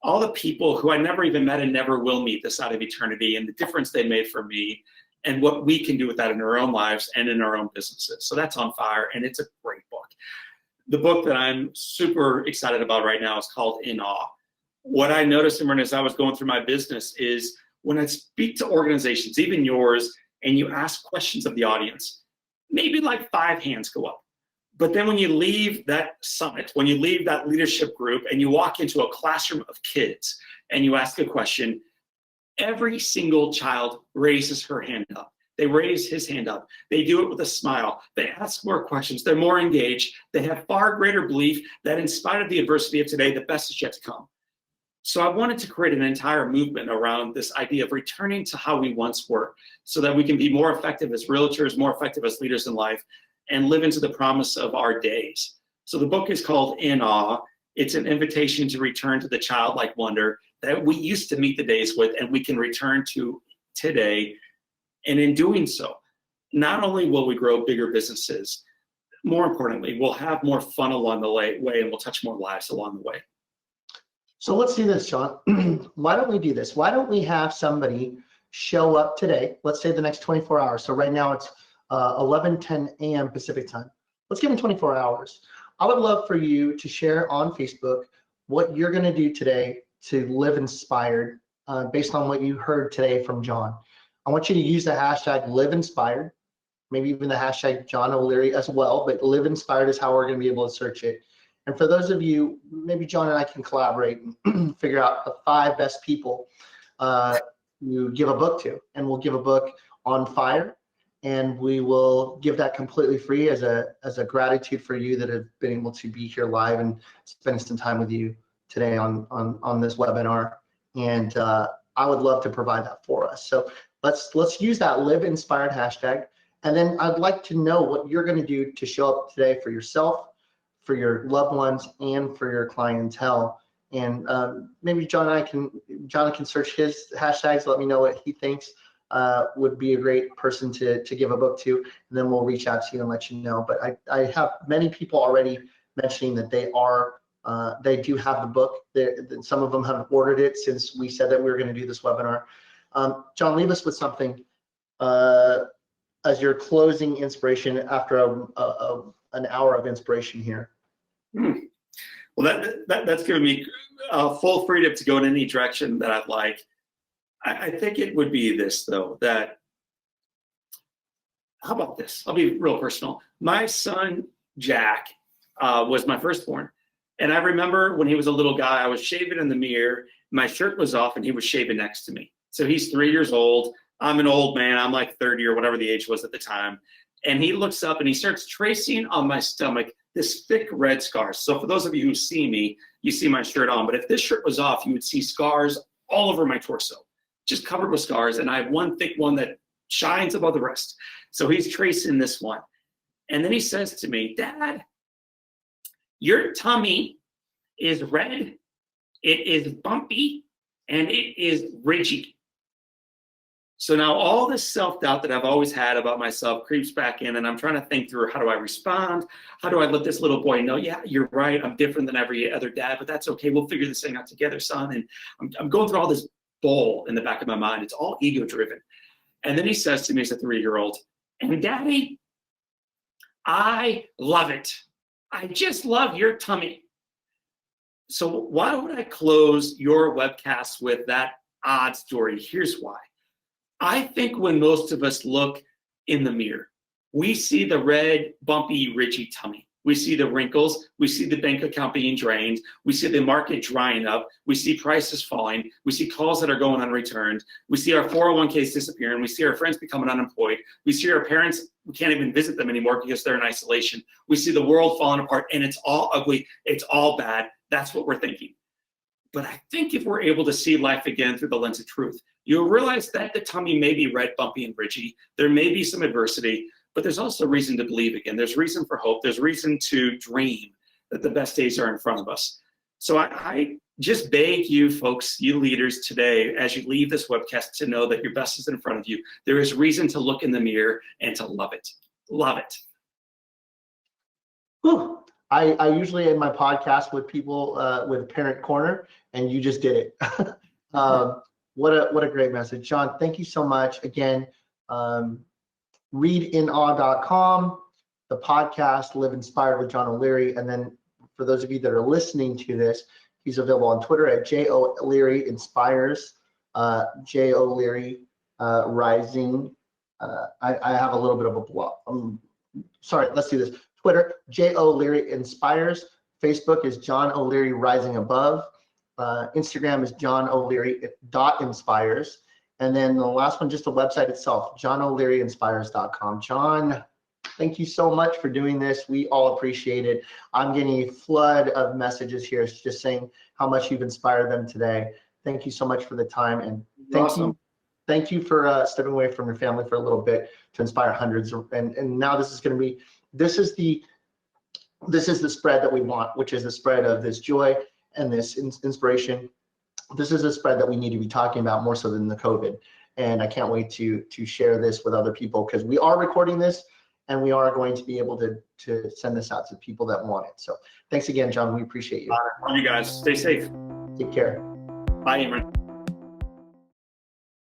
all the people who I never even met and never will meet this side of eternity, and the difference they made for me, and what we can do with that in our own lives and in our own businesses. So that's On Fire, and it's a great book. The book that I'm super excited about right now is called In Awe. What I noticed, Simran, as I was going through my business is when I speak to organizations, even yours, and you ask questions of the audience, maybe like 5 hands go up. But then when you leave that summit, when you leave that leadership group and you walk into a classroom of kids and you ask a question, every single child raises her hand up. They raise his hand up. They do it with a smile. They ask more questions. They're more engaged. They have far greater belief that in spite of the adversity of today, the best is yet to come. So I wanted to create an entire movement around this idea of returning to how we once were so that we can be more effective as realtors, more effective as leaders in life, and live into the promise of our days. So the book is called In Awe. It's an invitation to return to the childlike wonder that we used to meet the days with, and we can return to today. And in doing so, not only will we grow bigger businesses, more importantly, we'll have more fun along the way, and we'll touch more lives along the way. So let's do this, John. Why don't we do this? Why don't we have somebody show up today? Let's say the next 24 hours. So right now it's 11:10 a.m. Pacific time. Let's give them 24 hours. I would love for you to share on Facebook what you're going to do today to live inspired based on what you heard today from John. I want you to use the hashtag Live Inspired, maybe even the hashtag John O'Leary as well, but Live Inspired is how we're going to be able to search it. And for those of you, maybe John and I can collaborate and figure out the 5 best people you give a book to. And we'll give a book on fire, and we will give that completely free as a gratitude for you that have been able to be here live and spend some time with you today on this webinar. And I would love to provide that for us. So let's use that Live Inspired hashtag. And then I'd like to know what you're going to do to show up today for yourself, for your loved ones, and for your clientele. And maybe John can search his hashtags, let me know what he thinks would be a great person to give a book to, and then we'll reach out to you and let you know. But I have many people already mentioning that they do have the book. Some of them have ordered it since we said that we were going to do this webinar. John, leave us with something as your closing inspiration after an hour of inspiration here. Well, that's given me full freedom to go in any direction that I'd like. I think it would be this, though, that, how about this? I'll be real personal. My son, Jack, was my firstborn. And I remember when he was a little guy, I was shaving in the mirror, my shirt was off, and he was shaving next to me. So he's 3 years old. I'm an old man. I'm like 30 or whatever the age was at the time. And he looks up and he starts tracing on my stomach this thick red scar. So for those of you who see me, you see my shirt on, but if this shirt was off, you would see scars all over my torso, just covered with scars. And I have one thick one that shines above the rest. So he's tracing this one. And then he says to me, Dad, your tummy is red, it is bumpy, and it is ridgy. So now all this self-doubt that I've always had about myself creeps back in, and I'm trying to think through, how do I respond? How do I let this little boy know, yeah, you're right, I'm different than every other dad, but that's okay, we'll figure this thing out together, son. And I'm going through all this bull in the back of my mind. It's all ego-driven. And then he says to me as a 3-year-old, and Daddy, I love it. I just love your tummy. So why would I close your webcast with that odd story? Here's why. I think when most of us look in the mirror, we see the red, bumpy, ridgy tummy. We see the wrinkles. We see the bank account being drained. We see the market drying up. We see prices falling. We see calls that are going unreturned. We see our 401ks disappearing. We see our friends becoming unemployed. We see our parents, we can't even visit them anymore because they're in isolation. We see the world falling apart, and it's all ugly. It's all bad. That's what we're thinking. But I think if we're able to see life again through the lens of truth, you'll realize that the tummy may be red, bumpy, and ridgy. There may be some adversity, but there's also reason to believe again. There's reason for hope. There's reason to dream that the best days are in front of us. So I just beg you folks, you leaders today, as you leave this webcast, to know that your best is in front of you. There is reason to look in the mirror and to love it. Love it. Whew. I usually end my podcast with people with Parent Corner, and you just did it. What a great message. John, thank you so much. Again, readinawe.com, the podcast, Live Inspired with John O'Leary. And then for those of you that are listening to this, he's available on Twitter at JO'Leary Inspires, J O'Leary Rising. I have a little bit of a blog. Sorry, let's do this. Twitter, J O'Leary Inspires. Facebook is John O'Leary Rising Above. Instagram is John O'Leary .inspires. And then the last one, just the website itself, JohnO'LearyInspires.com. John, thank you so much for doing this. We all appreciate it. I'm getting a flood of messages here just saying how much you've inspired them today. Thank you so much for the time, and thank you for stepping away from your family for a little bit to inspire hundreds. And now this is going to be, this is the spread that we want, which is the spread of this joy and this inspiration. This is a spread that we need to be talking about more so than the COVID. And I can't wait to share this with other people, because we are recording this and we are going to be able to send this out to people that want it. So thanks again, John. We appreciate you. You guys stay safe. Take care. Bye, Amber.